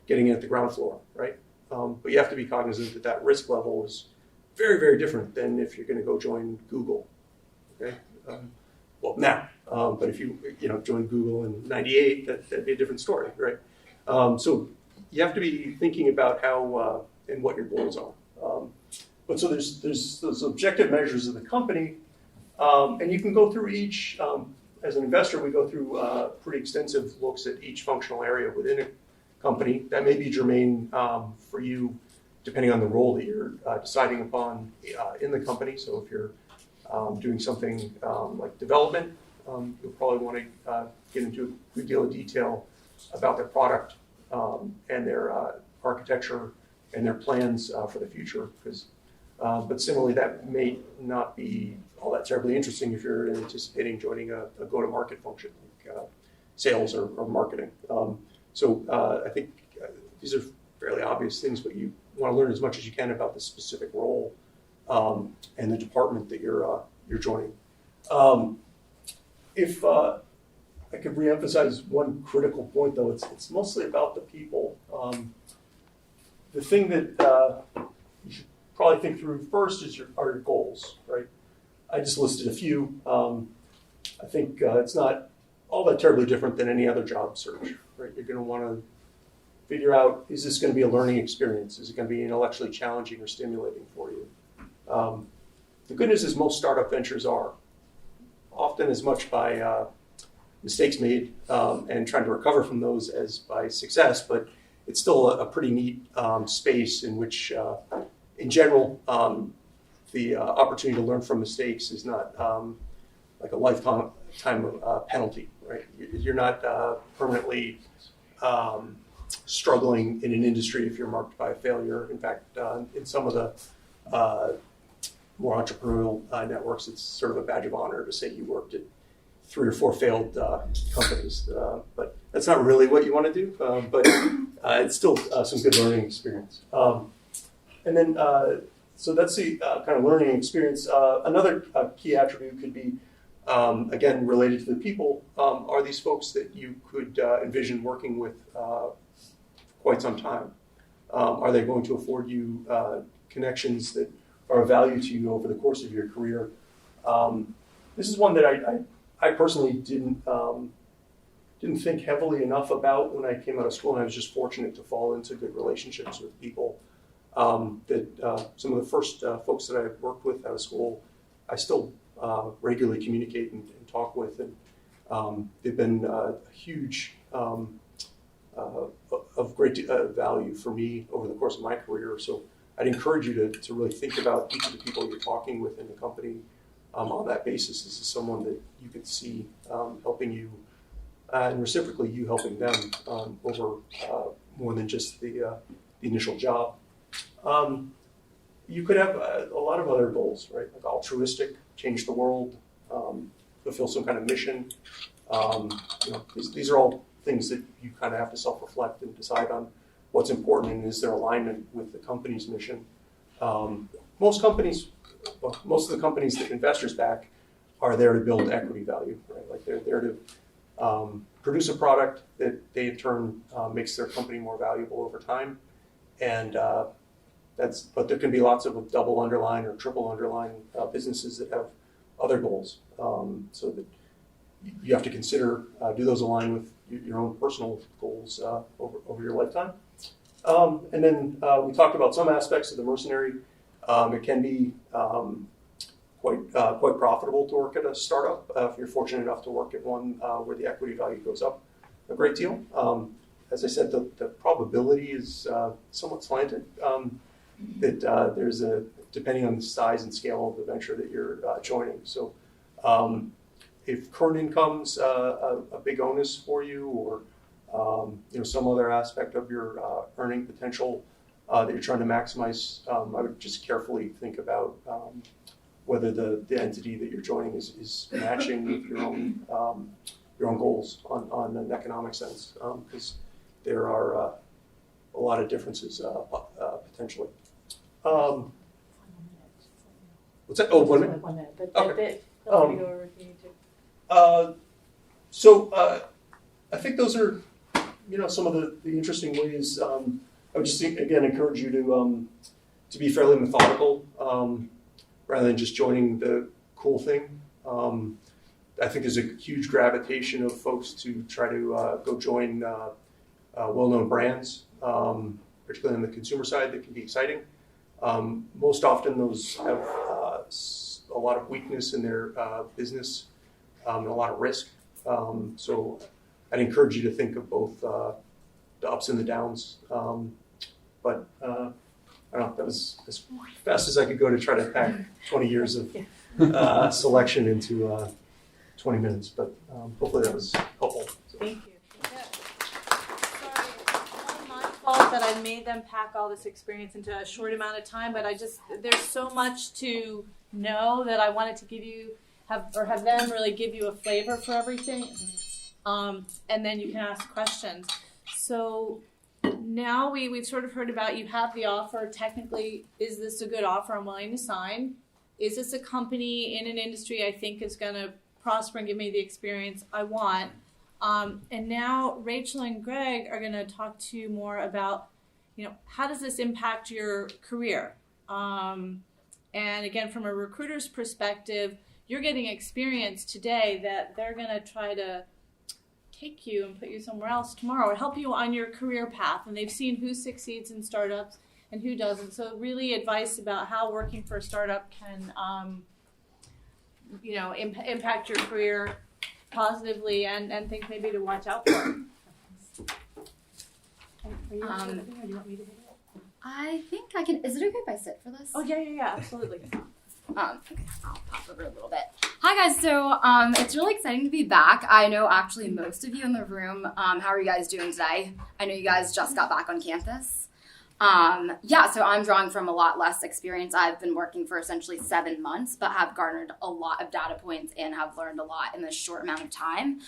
getting in at the ground floor, right? But you have to be cognizant that risk level is very, very different than if you're going to go join Google, okay? Well, now, but if you join Google in '98, that'd be a different story, right? So you have to be thinking about how and what your goals are. But so there's those objective measures of the company, and you can go through each. As an investor, we go through pretty extensive looks at each functional area within a company. That may be germane for you, depending on the role that you're deciding upon in the company. So if you're doing something like development, you'll probably want to get into a good deal of detail about their product and their architecture and their plans for the future. But similarly, that may not be all that terribly interesting if you're anticipating joining a go-to-market function, like sales or marketing. So I think these are fairly obvious things, but you want to learn as much as you can about the specific role and the department that you're joining. If I could reemphasize one critical point, though, it's mostly about the people. The thing that you should probably think through first are your goals, right? I just listed a few. I think it's not all that terribly different than any other job search, right? You're going to want to figure out, is this going to be a learning experience? Is it going to be intellectually challenging or stimulating for you? The good news is most startup ventures are, often as much by mistakes made and trying to recover from those as by success. But it's still a pretty neat space in which, in general, the opportunity to learn from mistakes is not like a lifetime penalty, right? You're not permanently struggling in an industry if you're marked by a failure. In fact, in some of the more entrepreneurial networks, it's sort of a badge of honor to say you worked at 3 or 4 failed companies. But that's not really what you want to do, but it's still some good learning experience. And then, so that's the kind of learning experience. Another key attribute could be, again, related to the people. Are these folks that you could envision working with quite some time? Are they going to afford you connections that are of value to you over the course of your career? This is one that I personally didn't think heavily enough about when I came out of school, and I was just fortunate to fall into good relationships with people. That some of the first folks that I worked with out of school, I still regularly communicate and talk with, and they've been a huge of great value for me over the course of my career. So I'd encourage you to really think about each of the people you're talking with in the company on that basis. This is someone that you could see helping you, and reciprocally you helping them over more than just the initial job. You could have a lot of other goals, right? Like altruistic, change the world, fulfill some kind of mission. These are all things that you kind of have to self-reflect and decide on what's important and is there alignment with the company's mission. Most of the companies that investors back are there to build equity value, right? Like they're there to produce a product that they in turn makes their company more valuable over time. And but there can be lots of double underline or triple underline businesses that have other goals. So that you have to consider, do those align with your own personal goals over your lifetime? And then we talked about some aspects of the mercenary. It can be quite profitable to work at a startup if you're fortunate enough to work at one where the equity value goes up a great deal. As I said, the probability is somewhat slanted. That there's depending on the size and scale of the venture that you're joining. So if current income's a big onus for you, or some other aspect of your earning potential that you're trying to maximize, I would just carefully think about whether the entity that you're joining is matching with your own goals on an economic sense, because there are a lot of differences potentially. What's that? Oh, 1 minute. 1 minute, but Okay. feel free to go over if you need to. So I think those are, some of the interesting ways. I would just again encourage you to be fairly methodical rather than just joining the cool thing. I think there's a huge gravitation of folks to try to go join well-known brands, particularly on the consumer side, that can be exciting. Most often those have a lot of weakness in their business and a lot of risk. So I'd encourage you to think of both the ups and the downs. But I don't know, that was as fast as I could go to try to pack 20 years of selection into 20 minutes. But hopefully that was helpful. So. Thank you. Sorry, it's not my fault that I made them pack all this experience into a short amount of time, but there's so much to know that I wanted to have them really give you a flavor for everything. And then you can ask questions. So now we've sort of heard about, you have the offer. Technically, is this a good offer I'm willing to sign? Is this a company in an industry I think is going to prosper and give me the experience I want? And now Rachel and Greg are going to talk to you more about, how does this impact your career? And again, from a recruiter's perspective, you're getting experience today that they're going to try to take you and put you somewhere else tomorrow or help you on your career path. And they've seen who succeeds in startups and who doesn't. So really advice about how working for a startup can, impact your career positively and things maybe to watch out for. Are you recording or do you want me to do it? I think I can. Is it okay if I sit for this? Oh, yeah, absolutely. Okay, I'll pop over a little bit. Hi guys, so it's really exciting to be back. I know actually most of you in the room. How are you guys doing today? I know you guys just got back on campus. So I'm drawing from a lot less experience. I've been working for essentially 7 months, but have garnered a lot of data points and have learned a lot in this short amount of time.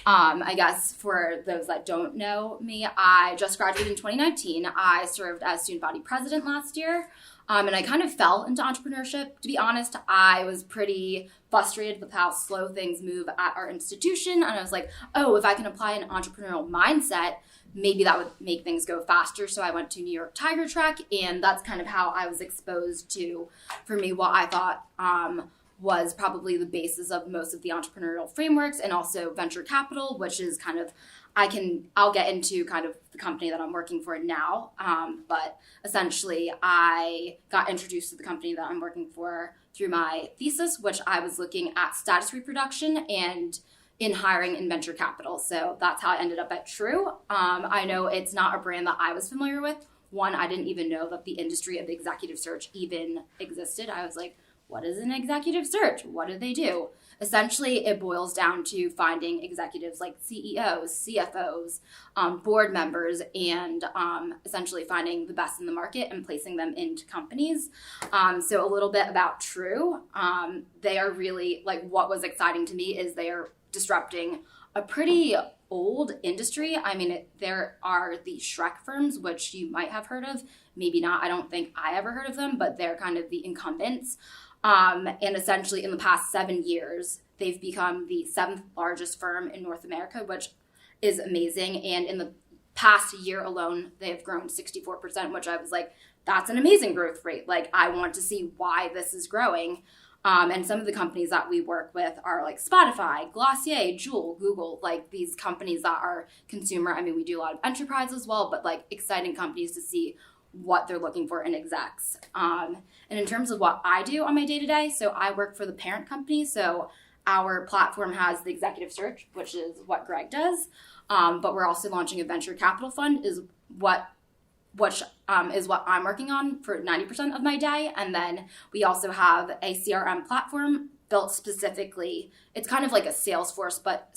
I guess for those that don't know me, I just graduated in 2019. I served as student body president last year. And I kind of fell into entrepreneurship. To be honest, I was pretty frustrated with how slow things move at our institution. And I was like, oh, if I can apply an entrepreneurial mindset, maybe that would make things go faster. So I went to New York Tiger Track, and that's kind of how I was exposed to, for me, what I thought was probably the basis of most of the entrepreneurial frameworks, and also venture capital, which is kind of, I'll get into kind of the company that I'm working for now. But essentially I got introduced to the company that I'm working for through my thesis, which I was looking at status reproduction and in hiring and venture capital. So that's how I ended up at True. I know it's not a brand that I was familiar with. One, I didn't even know that the industry of executive search even existed. I was like, what is an executive search? What do they do? Essentially, it boils down to finding executives like CEOs, CFOs, board members, and essentially finding the best in the market and placing them into companies. So a little bit about True. They are really, like, what was exciting to me is they are disrupting a pretty old industry. I mean, there are the Shrek firms, which you might have heard of, maybe not. I don't think I ever heard of them, but they're kind of the incumbents. And essentially in the past 7 years, they've become the 7th largest firm in North America, which is amazing. And in the past year alone, they have grown 64%, which I was like, that's an amazing growth rate. Like, I want to see why this is growing. And some of the companies that we work with are like Spotify, Glossier, Juul, Google, like these companies that are consumer. I mean, we do a lot of enterprise as well, but like exciting companies to see what they're looking for in execs. And in terms of what I do on my day-to-day, so I work for the parent company. So our platform has the executive search, which is what Greg does. But we're also launching a venture capital fund, is what I'm working on for 90% of my day. And then we also have a CRM platform built specifically. It's kind of like a Salesforce, but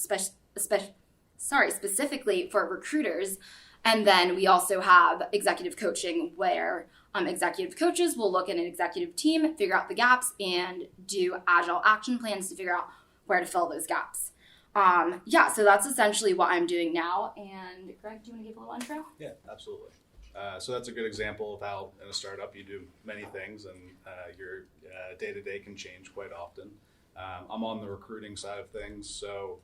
specifically for recruiters. And then we also have executive coaching, where executive coaches will look at an executive team, figure out the gaps, and do agile action plans to figure out where to fill those gaps. So that's essentially what I'm doing now. And Greg, do you want to give a little intro? Yeah, absolutely. So that's a good example of how in a startup you do many things, and your day-to-day can change quite often. I'm on the recruiting side of things, so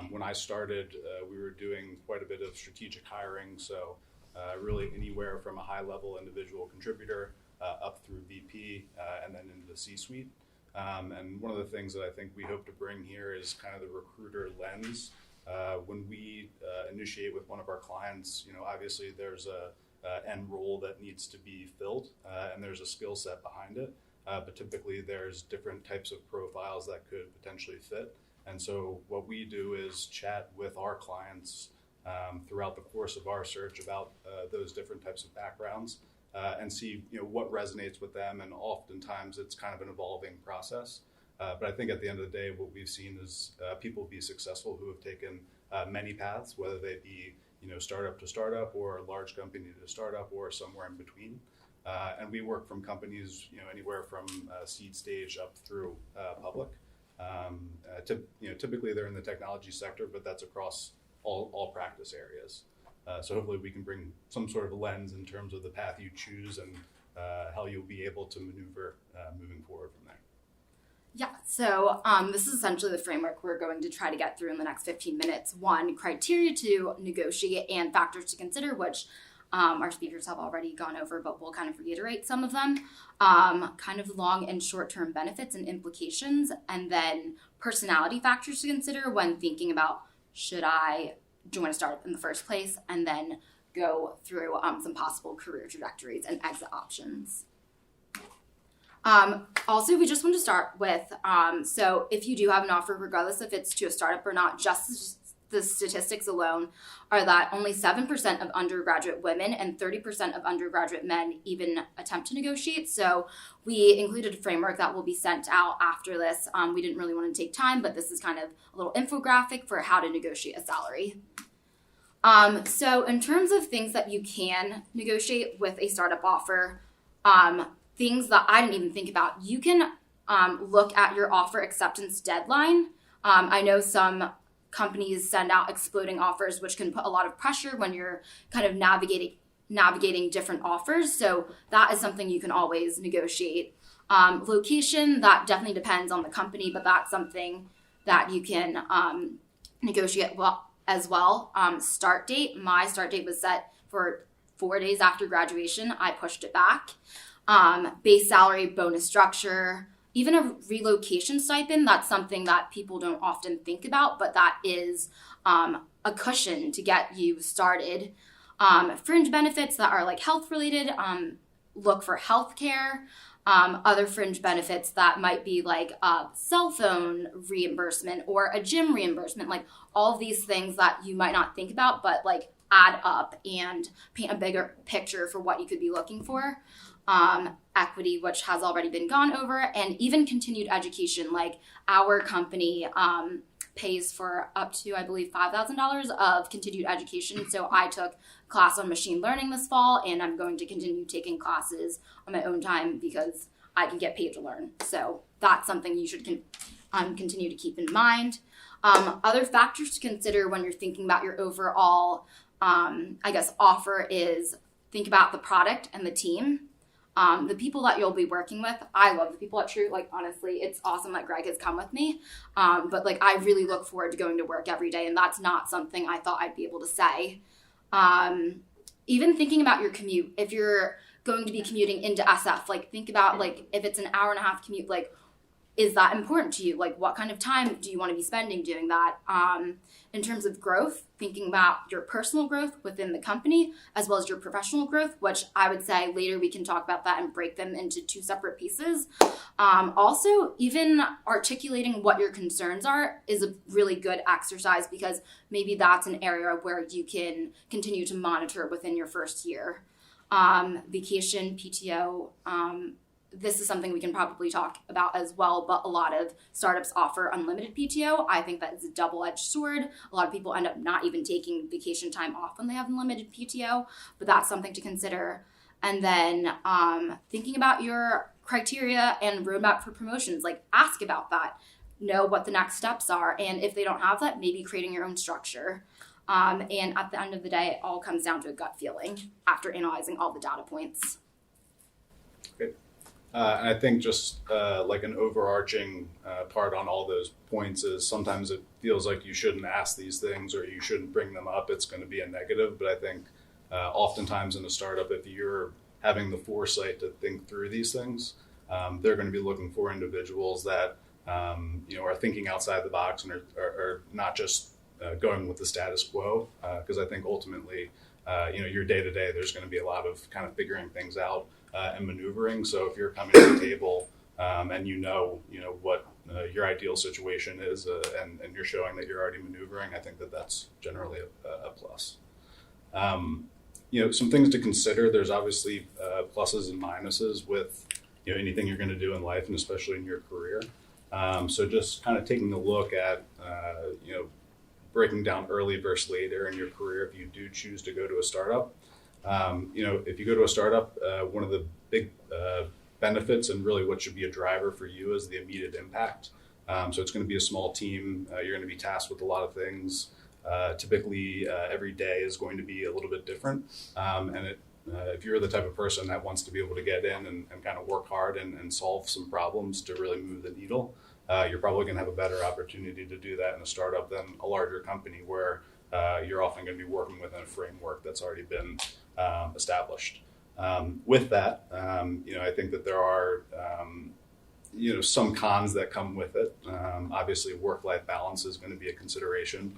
when I started, we were doing quite a bit of strategic hiring, so really anywhere from a high-level individual contributor up through VP and then into the C-suite. And one of the things that I think we hope to bring here is kind of the recruiter lens. When we initiate with one of our clients, obviously there's a end role that needs to be filled, and there's a skill set behind it. But typically there's different types of profiles that could potentially fit. And so what we do is chat with our clients throughout the course of our search about those different types of backgrounds and see what resonates with them. And oftentimes it's kind of an evolving process. But I think at the end of the day, what we've seen is people be successful who have taken many paths, whether they be startup to startup, or large company to startup, or somewhere in between. And we work from companies anywhere from seed stage up through public. Typically they're in the technology sector, but that's across all practice areas. So hopefully we can bring some sort of lens in terms of the path you choose and how you'll be able to maneuver moving forward from there. Yeah, so this is essentially the framework we're going to try to get through in the next 15 minutes. 1, criteria to negotiate and factors to consider, which our speakers have already gone over, but we'll kind of reiterate some of them. Kind of long and short-term benefits and implications, and then personality factors to consider when thinking about, should I join a startup in the first place, and then go through some possible career trajectories and exit options. Also, we just want to start with, so if you do have an offer, regardless if it's to a startup or not, just the statistics alone are that only 7% of undergraduate women and 30% of undergraduate men even attempt to negotiate. So we included a framework that will be sent out after this. We didn't really want to take time, but this is kind of a little infographic for how to negotiate a salary. So in terms of things that you can negotiate with a startup offer, things that I didn't even think about, you can look at your offer acceptance deadline. I know some companies send out exploding offers, which can put a lot of pressure when you're kind of navigating different offers. So that is something you can always negotiate. Location, that definitely depends on the company, but that's something that you can negotiate as well. Start date, my start date was set for 4 days after graduation. I pushed it back. Base salary, bonus structure, even a relocation stipend, that's something that people don't often think about, but that is a cushion to get you started. Fringe benefits that are like health related, look for healthcare. Other fringe benefits that might be like a cell phone reimbursement or a gym reimbursement, like all of these things that you might not think about, but like add up and paint a bigger picture for what you could be looking for. Equity, which has already been gone over, and even continued education. Like our company pays for up to, I believe, $5,000 of continued education. So I took a class on machine learning this fall, and I'm going to continue taking classes on my own time because I can get paid to learn. So that's something you should continue to keep in mind. Other factors to consider when you're thinking about your overall, offer is think about the product and the team. The people that you'll be working with, I love the people at True. Like, honestly, it's awesome that Greg has come with me. But like, I really look forward to going to work every day. And that's not something I thought I'd be able to say. Even thinking about your commute, if you're going to be commuting into SF, like think about like, if it's an hour and a half commute, like, is that important to you? Like, what kind of time do you want to be spending doing that? In terms of growth, thinking about your personal growth within the company, as well as your professional growth, which I would say later we can talk about that and break them into two separate pieces. Also, even articulating what your concerns are is a really good exercise because maybe that's an area where you can continue to monitor within your first year. Vacation, PTO, this is something we can probably talk about as well, but a lot of startups offer unlimited PTO. I think that is a double-edged sword. A lot of people end up not even taking vacation time off when they have unlimited PTO, but that's something to consider. And then thinking about your criteria and roadmap for promotions, like ask about that. Know what the next steps are. And if they don't have that, maybe creating your own structure. And at the end of the day, it all comes down to a gut feeling after analyzing all the data points. Okay. And I think just like an overarching part on all those points is sometimes it feels like you shouldn't ask these things or you shouldn't bring them up. It's going to be a negative. But I think oftentimes in a startup, if you're having the foresight to think through these things, they're going to be looking for individuals that are thinking outside the box and are not just going with the status quo. Because I think ultimately, your day to day, there's going to be a lot of kind of figuring things out. And maneuvering. So if you're coming to the table and you know what your ideal situation is and you're showing that you're already maneuvering, I think that that's generally a plus. Some things to consider. There's obviously pluses and minuses with anything you're going to do in life and especially in your career. So just kind of taking a look at breaking down early versus later in your career if you do choose to go to a startup. If you go to a startup, one of the big benefits and really what should be a driver for you is the immediate impact. So it's going to be a small team. You're going to be tasked with a lot of things. Typically, every day is going to be a little bit different. If you're the type of person that wants to be able to get in and kind of work hard and solve some problems to really move the needle, you're probably going to have a better opportunity to do that in a startup than a larger company where you're often going to be working within a framework that's already been established. With that, I think that there are, some cons that come with it. Obviously, work-life balance is going to be a consideration.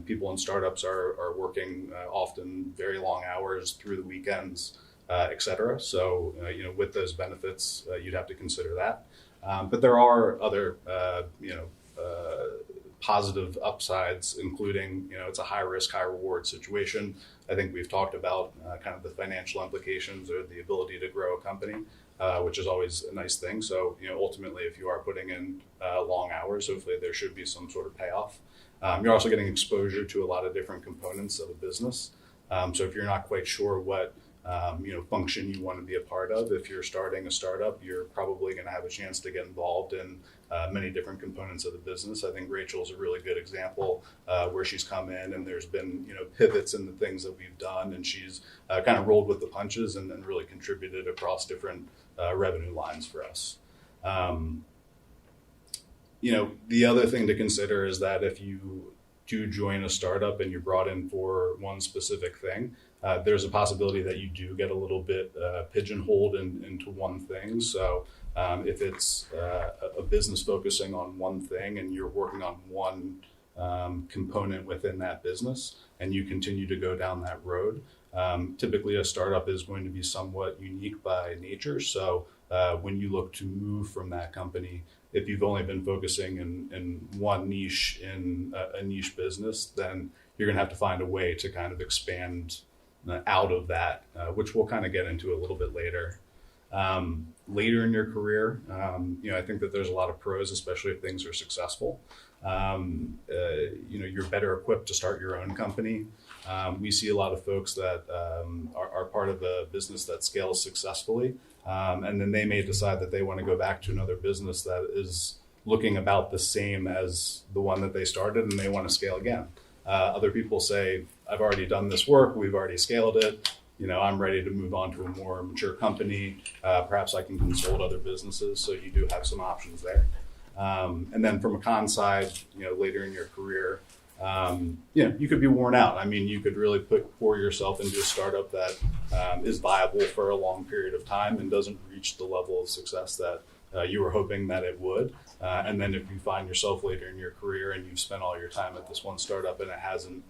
People in startups are working often very long hours through the weekends, et cetera. So, with those benefits, you'd have to consider that. But there are other, positive upsides, including, it's a high risk, high reward situation. I think we've talked about kind of the financial implications or the ability to grow a company, which is always a nice thing. So, ultimately, if you are putting in long hours, hopefully there should be some sort of payoff. You're also getting exposure to a lot of different components of a business. So if you're not quite sure what function you want to be a part of, if you're starting a startup, you're probably going to have a chance to get involved in many different components of the business. I think Rachel's a really good example where she's come in and there's been pivots in the things that we've done, and she's kind of rolled with the punches and then really contributed across different revenue lines for us. The other thing to consider is that if you do join a startup and you're brought in for one specific thing, there's a possibility that you do get a little bit pigeonholed into one thing. So if it's a business focusing on one thing and you're working on one component within that business and you continue to go down that road, typically a startup is going to be somewhat unique by nature. So when you look to move from that company, if you've only been focusing in one niche in a niche business, then you're going to have to find a way to kind of expand out of that, which we'll kind of get into a little bit later. Later in your career, I think that there's a lot of pros, especially if things are successful. You're better equipped to start your own company. We see a lot of folks that are part of a business that scales successfully, and then they may decide that they want to go back to another business that is looking about the same as the one that they started, and they want to scale again. Other people say, I've already done this work, we've already scaled it, I'm ready to move on to a more mature company. Perhaps I can consult other businesses, so you do have some options there. And then from a con side, later in your career, you could be worn out. I mean, you could really pour yourself into a startup that is viable for a long period of time and doesn't reach the level of success that you were hoping that it would. And then if you find yourself later in your career and you've spent all your time at this one startup and it hasn't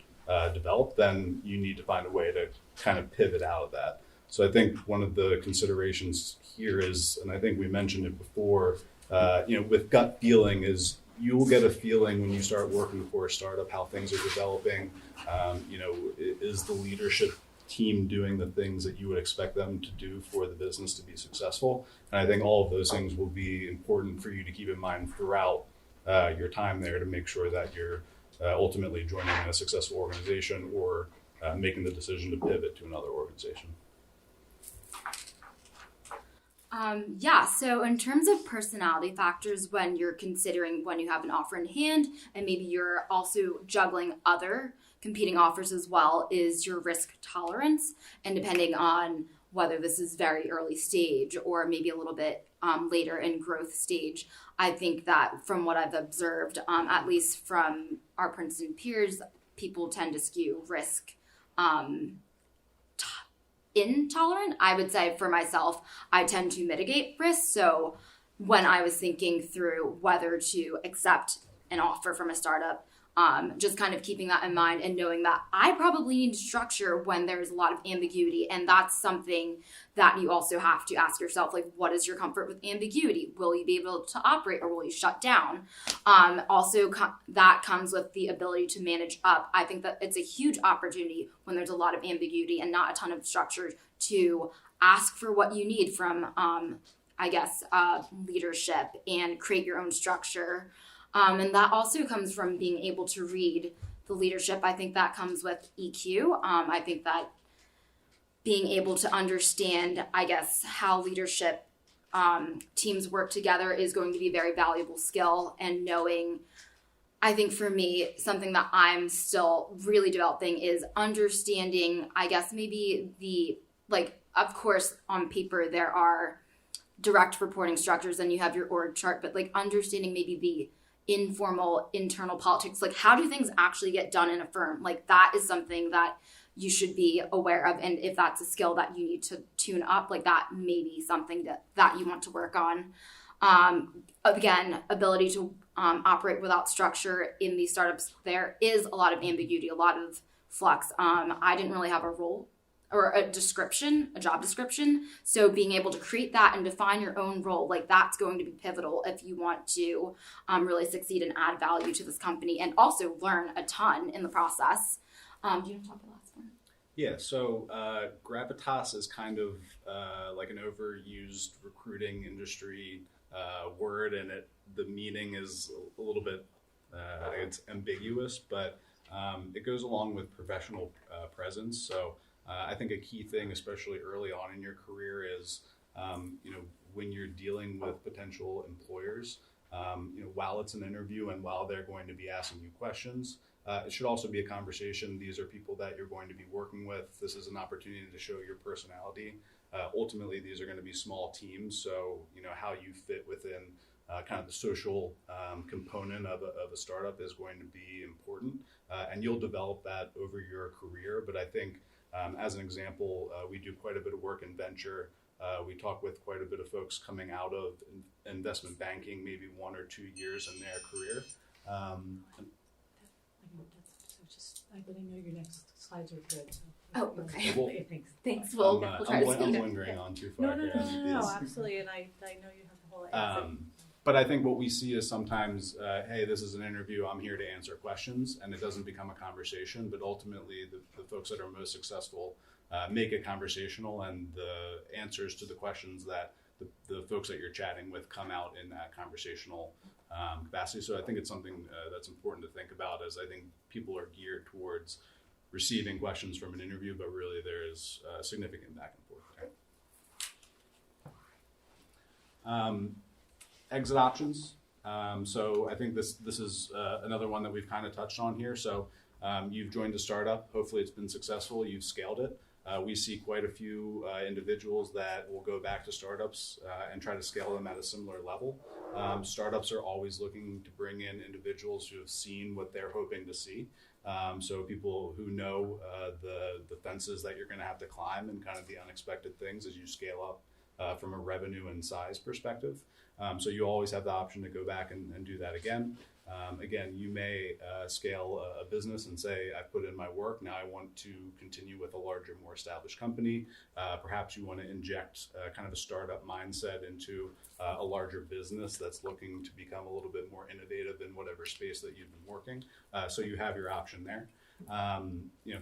developed, then you need to find a way to kind of pivot out of that. So I think one of the considerations here is, and I think we mentioned it before, with gut feeling is you will get a feeling when you start working for a startup how things are developing. Is the leadership team doing the things that you would expect them to do for the business to be successful? And I think all of those things will be important for you to keep in mind throughout your time there to make sure that you're ultimately joining a successful organization or making the decision to pivot to another organization. So in terms of personality factors, when you're considering when you have an offer in hand and maybe you're also juggling other competing offers as well, is your risk tolerance. And depending on whether this is very early stage or maybe a little bit later in growth stage, I think that from what I've observed, at least from our Princeton peers, people tend to skew risk intolerant. I would say for myself, I tend to mitigate risk. So when I was thinking through whether to accept an offer from a startup, just kind of keeping that in mind and knowing that I probably need structure when there's a lot of ambiguity. And that's something that you also have to ask yourself, like, what is your comfort with ambiguity? Will you be able to operate or will you shut down? That comes with the ability to manage up. I think that it's a huge opportunity when there's a lot of ambiguity and not a ton of structure to ask for what you need from, leadership and create your own structure. And that also comes from being able to read the leadership. I think that comes with EQ. I think that being able to understand, how leadership teams work together is going to be a very valuable skill. And knowing, I think for me, something that I'm still really developing is understanding, of course, on paper, there are direct reporting structures and you have your org chart, but understanding maybe the informal internal politics, how do things actually get done in a firm? That is something that you should be aware of. And if that's a skill that you need to tune up, that may be something that you want to work on. Again, ability to operate without structure in these startups, there is a lot of ambiguity, a lot of flux. I didn't really have a role or a job description. So being able to create that and define your own role, like that's going to be pivotal if you want to really succeed and add value to this company and also learn a ton in the process. Do you want to talk about the last one? Yeah, so gravitas is kind of like an overused recruiting industry word, and the meaning is a little bit, it's ambiguous, but it goes along with professional presence. So I think a key thing, especially early on in your career, is when you're dealing with potential employers, while it's an interview and while they're going to be asking you questions, it should also be a conversation. These are people that you're going to be working with. This is an opportunity to show your personality. Ultimately, these are going to be small teams, so how you fit within kind of the social component of a startup is going to be important, and you'll develop that over your career. But I think, as an example, we do quite a bit of work in venture. We talk with quite a bit of folks coming out of investment banking, maybe 1 or 2 years in their career. I believe your next slides are good. So Oh, okay. Well, Thanks. We'll try to I'm speed it. lingering on too far. No, here. absolutely. And I know you have the whole But I think what we see is sometimes, hey, this is an interview, I'm here to answer questions, and it doesn't become a conversation, but ultimately the folks that are most successful make it conversational, and the answers to the questions that the folks that you're chatting with come out in that conversational capacity. So I think it's something that's important to think about, as I think people are geared towards receiving questions from an interview, but really there is significant back and forth there. Exit options. So I think this is another one that we've kind of touched on here. So you've joined a startup. Hopefully it's been successful. You've scaled it. We see quite a few individuals that will go back to startups and try to scale them at a similar level. Startups are always looking to bring in individuals who have seen what they're hoping to see. So people who know the fences that you're going to have to climb and kind of the unexpected things as you scale up from a revenue and size perspective. So you always have the option to go back and do that again. Again, you may scale a business and say, I've put in my work, now I want to continue with a larger, more established company. Perhaps you want to inject kind of a startup mindset into a larger business that's looking to become a little bit more innovative in whatever space that you've been working. So you have your option there.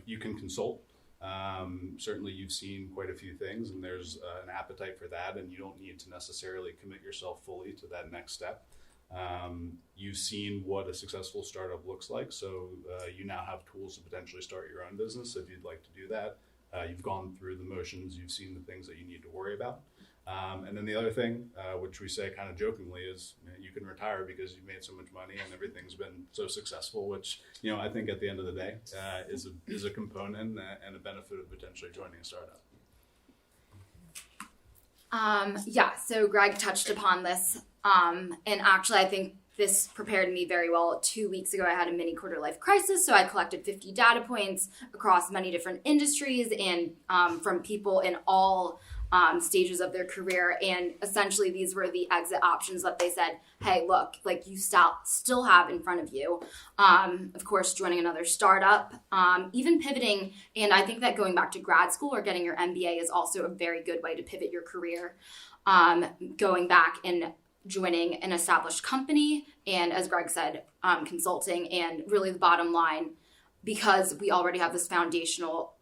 You can consult. Certainly you've seen quite a few things, and there's an appetite for that, and you don't need to necessarily commit yourself fully to that next step. You've seen what a successful startup looks like, so you now have tools to potentially start your own business if you'd like to do that. You've gone through the motions, you've seen the things that you need to worry about. And then the other thing, which we say kind of jokingly, is you can retire because you've made so much money and everything's been so successful, which I think at the end of the day is a component and a benefit of potentially joining a startup. So Greg touched upon this, and actually I think this prepared me very well. 2 weeks ago, I had a mini quarter life crisis, so I collected 50 data points across many different industries and from people in all stages of their career, and essentially these were the exit options that they said, hey, look, like you still have in front of you. Of course, joining another startup, even pivoting, and I think that going back to grad school or getting your MBA is also a very good way to pivot your career. Going back and joining an established company, and as Greg said, consulting, and really the bottom line, because we already have this foundational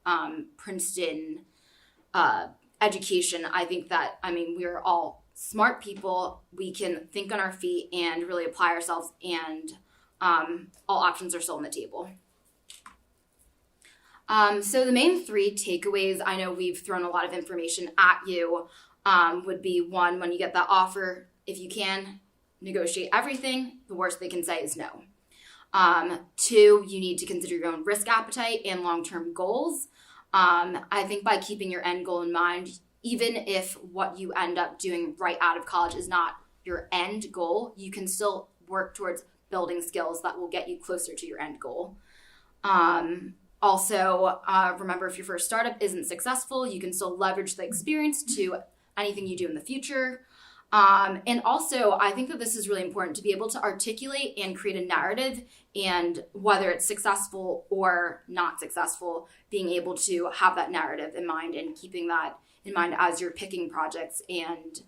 Princeton education, I think that, we're all smart people. We can think on our feet and really apply ourselves, and all options are still on the table. So the main 3 takeaways, I know we've thrown a lot of information at you, would be 1, when you get that offer, if you can, negotiate everything. The worst they can say is no. 2, you need to consider your own risk appetite and long-term goals. I think by keeping your end goal in mind, even if what you end up doing right out of college is not your end goal, you can still work towards building skills that will get you closer to your end goal. Also, remember, if your first startup isn't successful, you can still leverage the experience to anything you do in the future. And also, I think that this is really important to be able to articulate and create a narrative, and whether it's successful or not successful, being able to have that narrative in mind and keeping that in mind as you're picking projects and,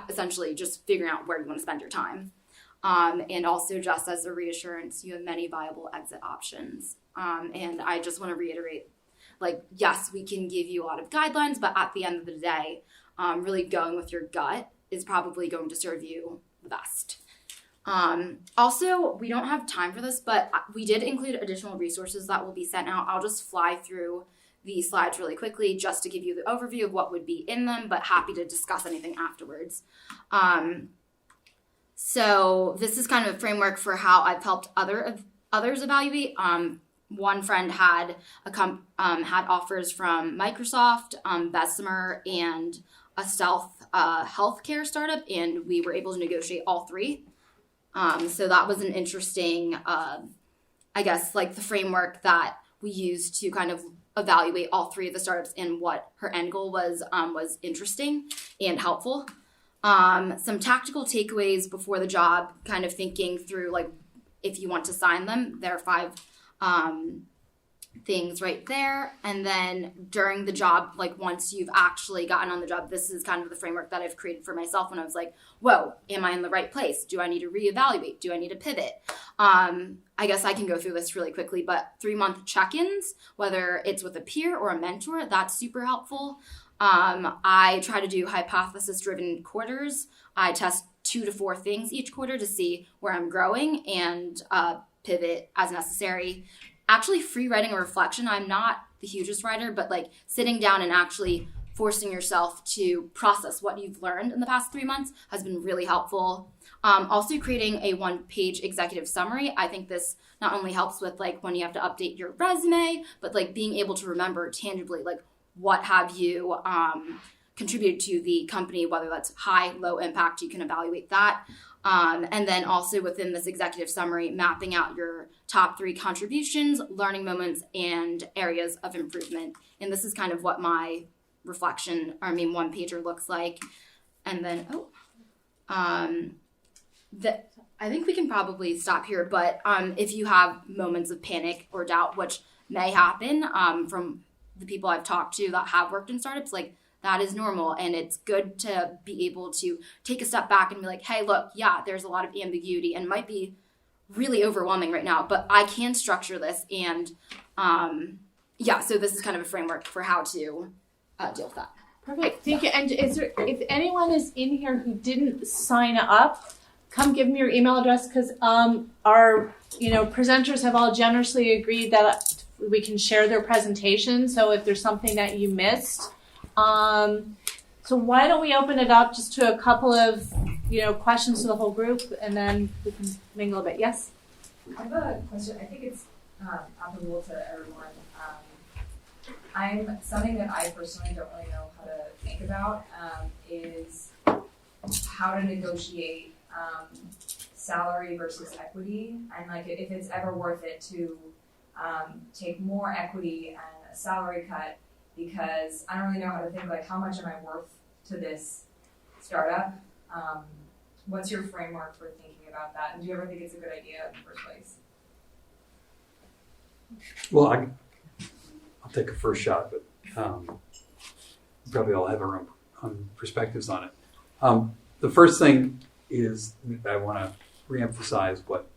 essentially just figuring out where you want to spend your time. And also, just as a reassurance, you have many viable exit options. And I just want to reiterate, yes, we can give you a lot of guidelines, but at the end of the day, really going with your gut is probably going to serve you the best. Also, we don't have time for this, but we did include additional resources that will be sent out. I'll just fly through these slides really quickly just to give you the overview of what would be in them, but happy to discuss anything afterwards. So this is kind of a framework for how I've helped others evaluate. One friend had had offers from Microsoft, Bessemer, and a stealth healthcare startup, and we were able to negotiate all three. So that was an interesting, the framework that we used to kind of evaluate all three of the startups, and what her end goal was interesting and helpful. Some tactical takeaways before the job, kind of thinking through if you want to sign them. There are 5 things right there. And then during the job, once you've actually gotten on the job, this is kind of the framework that I've created for myself when I was like, whoa, am I in the right place? Do I need to reevaluate? Do I need to pivot? I guess I can go through this really quickly, but 3-month check-ins, whether it's with a peer or a mentor, that's super helpful. I try to do hypothesis-driven quarters. I test 2 to 4 things each quarter to see where I'm growing, and pivot as necessary. Actually, free writing a reflection. I'm not the hugest writer, but sitting down and actually forcing yourself to process what you've learned in the past 3 months has been really helpful. Also, creating a 1-page executive summary. I think this not only helps with when you have to update your resume, but being able to remember tangibly what have you contributed to the company, whether that's high, low impact, you can evaluate that. And then also within this executive summary, mapping out your top 3 contributions, learning moments, and areas of improvement. And this is kind of what my one-pager looks like. And then, I think we can probably stop here, but if you have moments of panic or doubt, which may happen from the people I've talked to that have worked in startups, that is normal, and it's good to be able to take a step back and be like, hey, look, yeah, there's a lot of ambiguity and might be really overwhelming right now, but I can structure this, and so this is kind of a framework for how to deal with that. Perfect, thank you. And if anyone is in here who didn't sign up, come give me your email address, because our presenters have all generously agreed that we can share their presentation. So if there's something that you missed, so why don't we open it up just to a couple of questions to the whole group, and then we can mingle a bit. Yes? I have a question. I think it's applicable to everyone. Something that I personally don't really know how to think about is how to negotiate salary versus equity, and if it's ever worth it to take more equity and a salary cut, because I don't really know how to think how much am I worth to this startup. What's your framework for thinking about that? And do you ever think it's a good idea in the first place? Well, I'll take a first shot, but probably all have our own perspectives on it. The first thing is I want to reemphasize what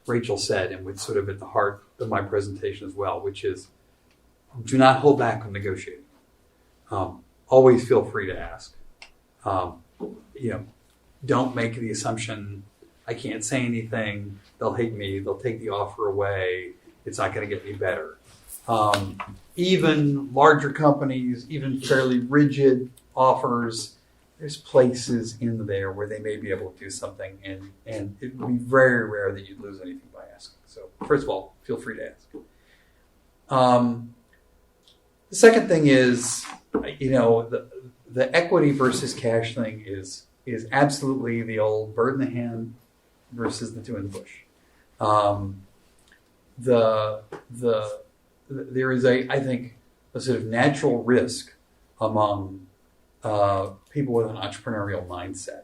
Rachel said, and what's sort of at the heart of my presentation as well, which is do not hold back on negotiating. Always feel free to ask. Don't make the assumption, I can't say anything, they'll hate me, they'll take the offer away, it's not going to get me better. Even larger companies, even fairly rigid offers, there's places in there where they may be able to do something, and it would be very rare that you'd lose anything by asking. So first of all, feel free to ask. The second thing is, the equity versus cash thing is absolutely the old bird in the hand versus the 2 in the bush. There is I think, a sort of natural risk among people with an entrepreneurial mindset.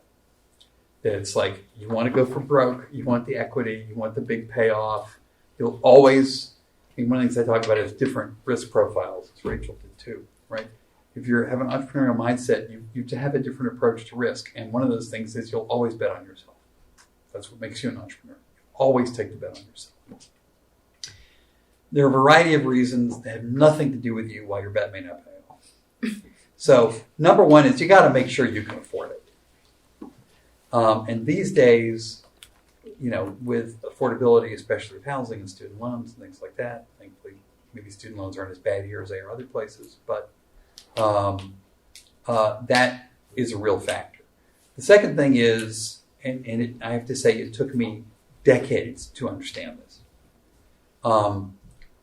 That it's like, you want to go for broke, you want the equity, you want the big payoff. You'll always, and one of the things I talk about is different risk profiles, as Rachel did too, right? If you have an entrepreneurial mindset, you have a different approach to risk. And one of those things is you'll always bet on yourself. That's what makes you an entrepreneur. Always take the bet on yourself. There are a variety of reasons that have nothing to do with you why your bet may not pay off. So number one is you got to make sure you can afford it. And these days, with affordability, especially with housing and student loans and things like that, thankfully, maybe student loans aren't as bad here as they are other places, but that is a real factor. The second thing is, I have to say, it took me decades to understand this,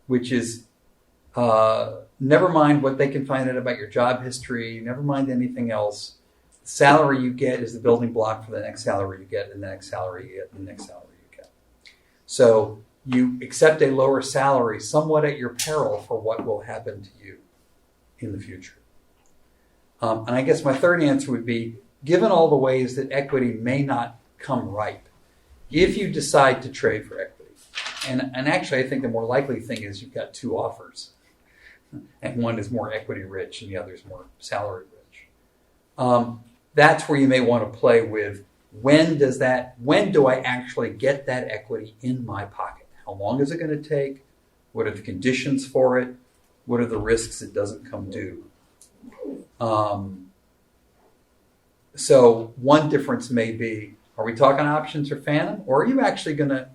which is never mind what they can find out about your job history, never mind anything else. The salary you get is the building block for the next salary you get, and the next salary you get, and the next salary you get. So you accept a lower salary somewhat at your peril for what will happen to you in the future. And I guess my third answer would be, given all the ways that equity may not come ripe, if you decide to trade for equity, and actually I think the more likely thing is you've got two offers, and one is more equity rich and the other is more salary rich. That's where you may want to play with, when do I actually get that equity in my pocket? How long is it going to take? What are the conditions for it? What are the risks it doesn't come due? So one difference may be, are we talking options or phantom? Or are you actually going to,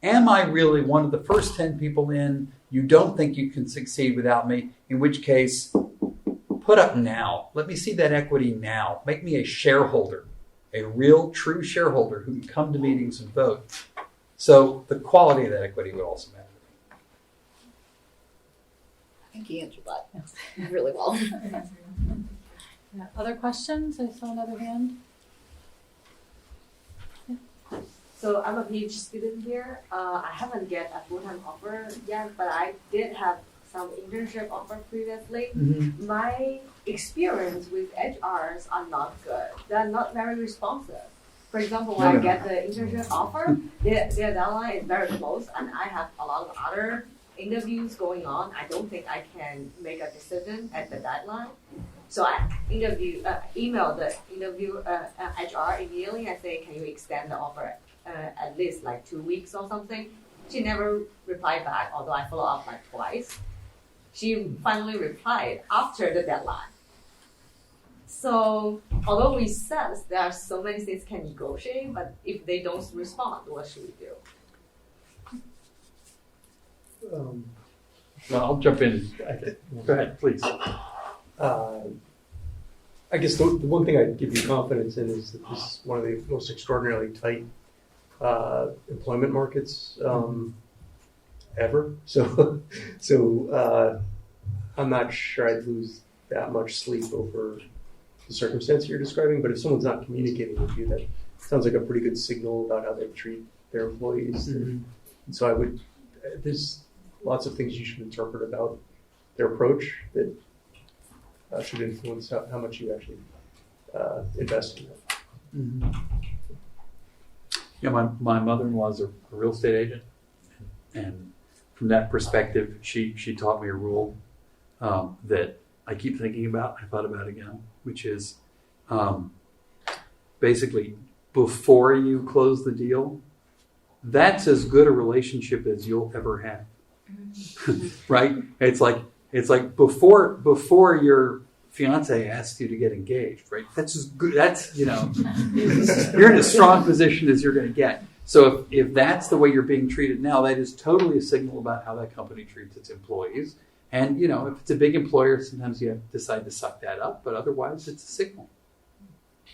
am I really one of the first 10 people in? You don't think you can succeed without me, in which case, put up now. Let me see that equity now. Make me a shareholder, a real, true shareholder who can come to meetings and vote. So the quality of that equity would also matter. I think you answered that really well. Yeah. Other questions? I saw another hand. So I'm a PhD student here. I haven't get a full-time offer yet, but I did have some internship offer previously. Mm-hmm. My experience with HRs are not good. They're not very responsive. For example, when I get the internship offer, their deadline is very close, and I have a lot of other interviews going on. I don't think I can make a decision at the deadline. So I email the HR immediately. I say, can you extend the offer at least like 2 weeks or something? She never replied back, although I follow up like twice. She finally replied after the deadline. So although we said there are so many things can negotiate, but if they don't respond, what should we do? Well, I'll jump in. Go ahead, please. I guess the one thing I'd give you confidence in is that this is one of the most extraordinarily tight employment markets ever. So I'm not sure I'd lose that much sleep over the circumstance you're describing. But if someone's not communicating with you, that sounds like a pretty good signal about how they treat their employees. Mm-hmm. And so there's lots of things you should interpret about their approach that should influence how much you actually invest in it. Mm-hmm. Yeah, my mother-in-law is a real estate agent, and from that perspective, she taught me a rule that I keep thinking about. I thought about again, which is basically before you close the deal, that's as good a relationship as you'll ever have. Right? It's like before your fiance asks you to get engaged, right? That's as good. That's, you're in as strong position as you're going to get. So if that's the way you're being treated now, that is totally a signal about how that company treats its employees. And, if it's a big employer, sometimes you have to decide to suck that up, but otherwise it's a signal.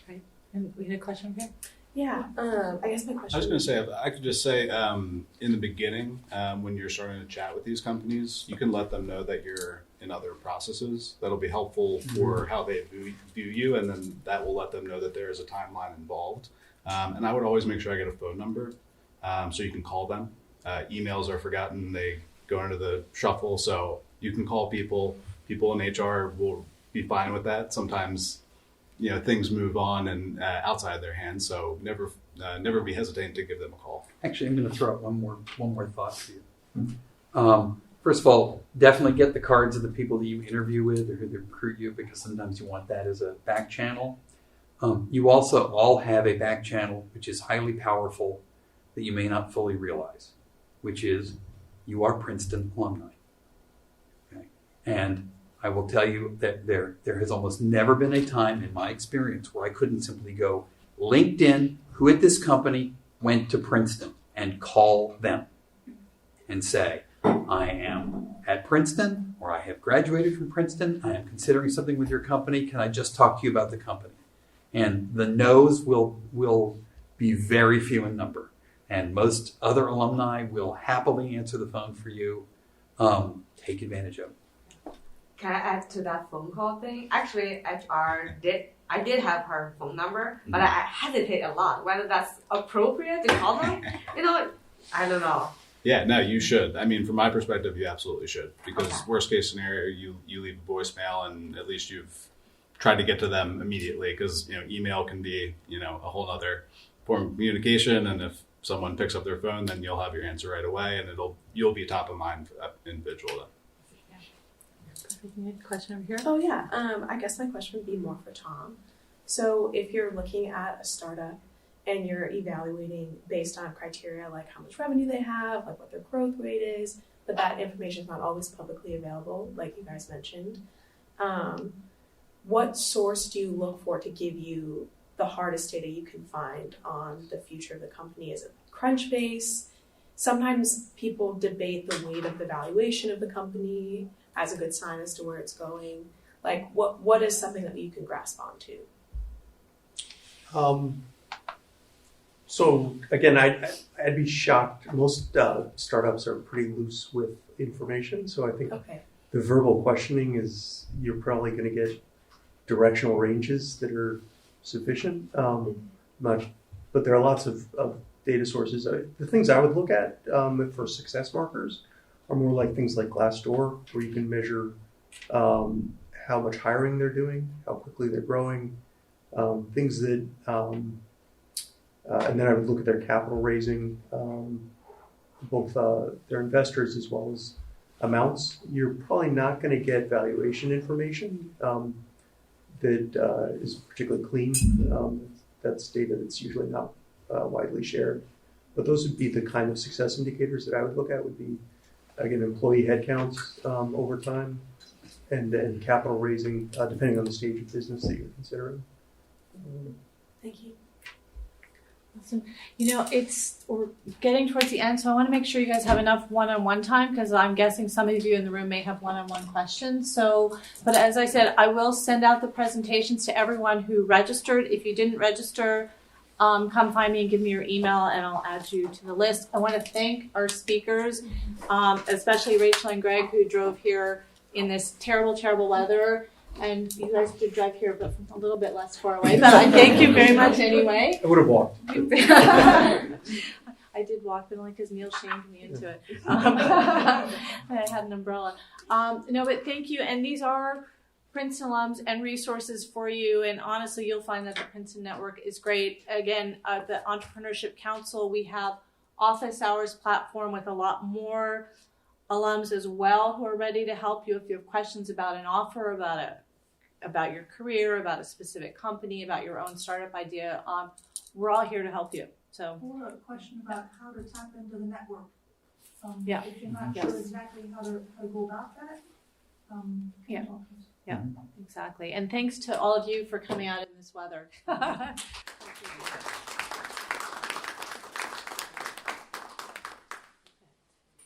Right. And we had a question here. Yeah, I guess my question. I was going to say, I could just say in the beginning, when you're starting to chat with these companies, you can let them know that you're in other processes. That'll be helpful for how they view you, and then that will let them know that there is a timeline involved. And I would always make sure I get a phone number so you can call them. Emails are forgotten. They go into the shuffle, so you can call people. People in HR will be fine with that. Sometimes things move on and outside their hands. So never be hesitant to give them a call. Actually, I'm going to throw out one more thought for you. First of all, definitely get the cards of the people that you interview with or who they recruit you, because sometimes you want that as a back channel. You also all have a back channel which is highly powerful that you may not fully realize, which is you are Princeton alumni. Okay? And I will tell you that there has almost never been a time in my experience where I couldn't simply go LinkedIn, who at this company went to Princeton, and call them and say, I am at Princeton, or I have graduated from Princeton. I am considering something with your company. Can I just talk to you about the company? And the no's will be very few in number. And most other alumni will happily answer the phone for you. Take advantage of it. Can I add to that phone call thing? Actually, HR I did have her phone number, but I hesitate a lot whether that's appropriate to call them. I don't know. Yeah, no, you should. I mean, from my perspective, you absolutely should, because worst case scenario, you leave a voicemail and at least you've tried to get to them immediately, because email can be a whole other form of communication, and if someone picks up their phone, then you'll have your answer right away, and you'll be top of mind for that individual then. Question over here. Oh yeah. I guess my question would be more for Tom. So if you're looking at a startup and you're evaluating based on criteria like how much revenue they have, like what their growth rate is, but that information is not always publicly available, like you guys mentioned. What source do you look for to give you the hardest data you can find on the future of the company? Is it Crunchbase? Sometimes people debate the weight of the valuation of the company as a good sign as to where it's going. Like, what is something that you can grasp onto? So again, I'd be shocked. Most startups are pretty loose with information. So I think the verbal questioning is, you're probably going to get directional ranges that are sufficient. But there are lots of data sources. The things I would look at for success markers are more like things like Glassdoor, where you can measure how much hiring they're doing, how quickly they're growing, things that, and then I would look at their capital raising, both their investors as well as amounts. You're probably not going to get valuation information that is particularly clean. That's data that's usually not widely shared. But those would be the kind of success indicators that I would look at. Would be, again, employee headcounts over time, and capital raising, depending on the stage of business that you're considering. Thank you. Awesome. We're getting towards the end, so I want to make sure you guys have enough one-on-one time, because I'm guessing some of you in the room may have one-on-one questions. But as I said, I will send out the presentations to everyone who registered. If you didn't register, come find me and give me your email, and I'll add you to the list. I want to thank our speakers, especially Rachel and Greg, who drove here in this terrible, terrible weather. And you guys did drive here, but from a little bit less far away. But I thank you very much anyway. I would have walked. I did walk, but only because Neil shamed me into it. And I had an umbrella. But thank you. And these are Princeton alums and resources for you. And honestly, you'll find that the Princeton Network is great. Again, the Entrepreneurship Council, we have office hours platform with a lot more alums as well who are ready to help you if you have questions about an offer, about your career, about a specific company, about your own startup idea. We're all here to help you. So, or a question about how to tap into the network. If you're not Yes. sure exactly how to go about that. Yeah, exactly. And thanks to all of you for coming out in this weather. Thank you.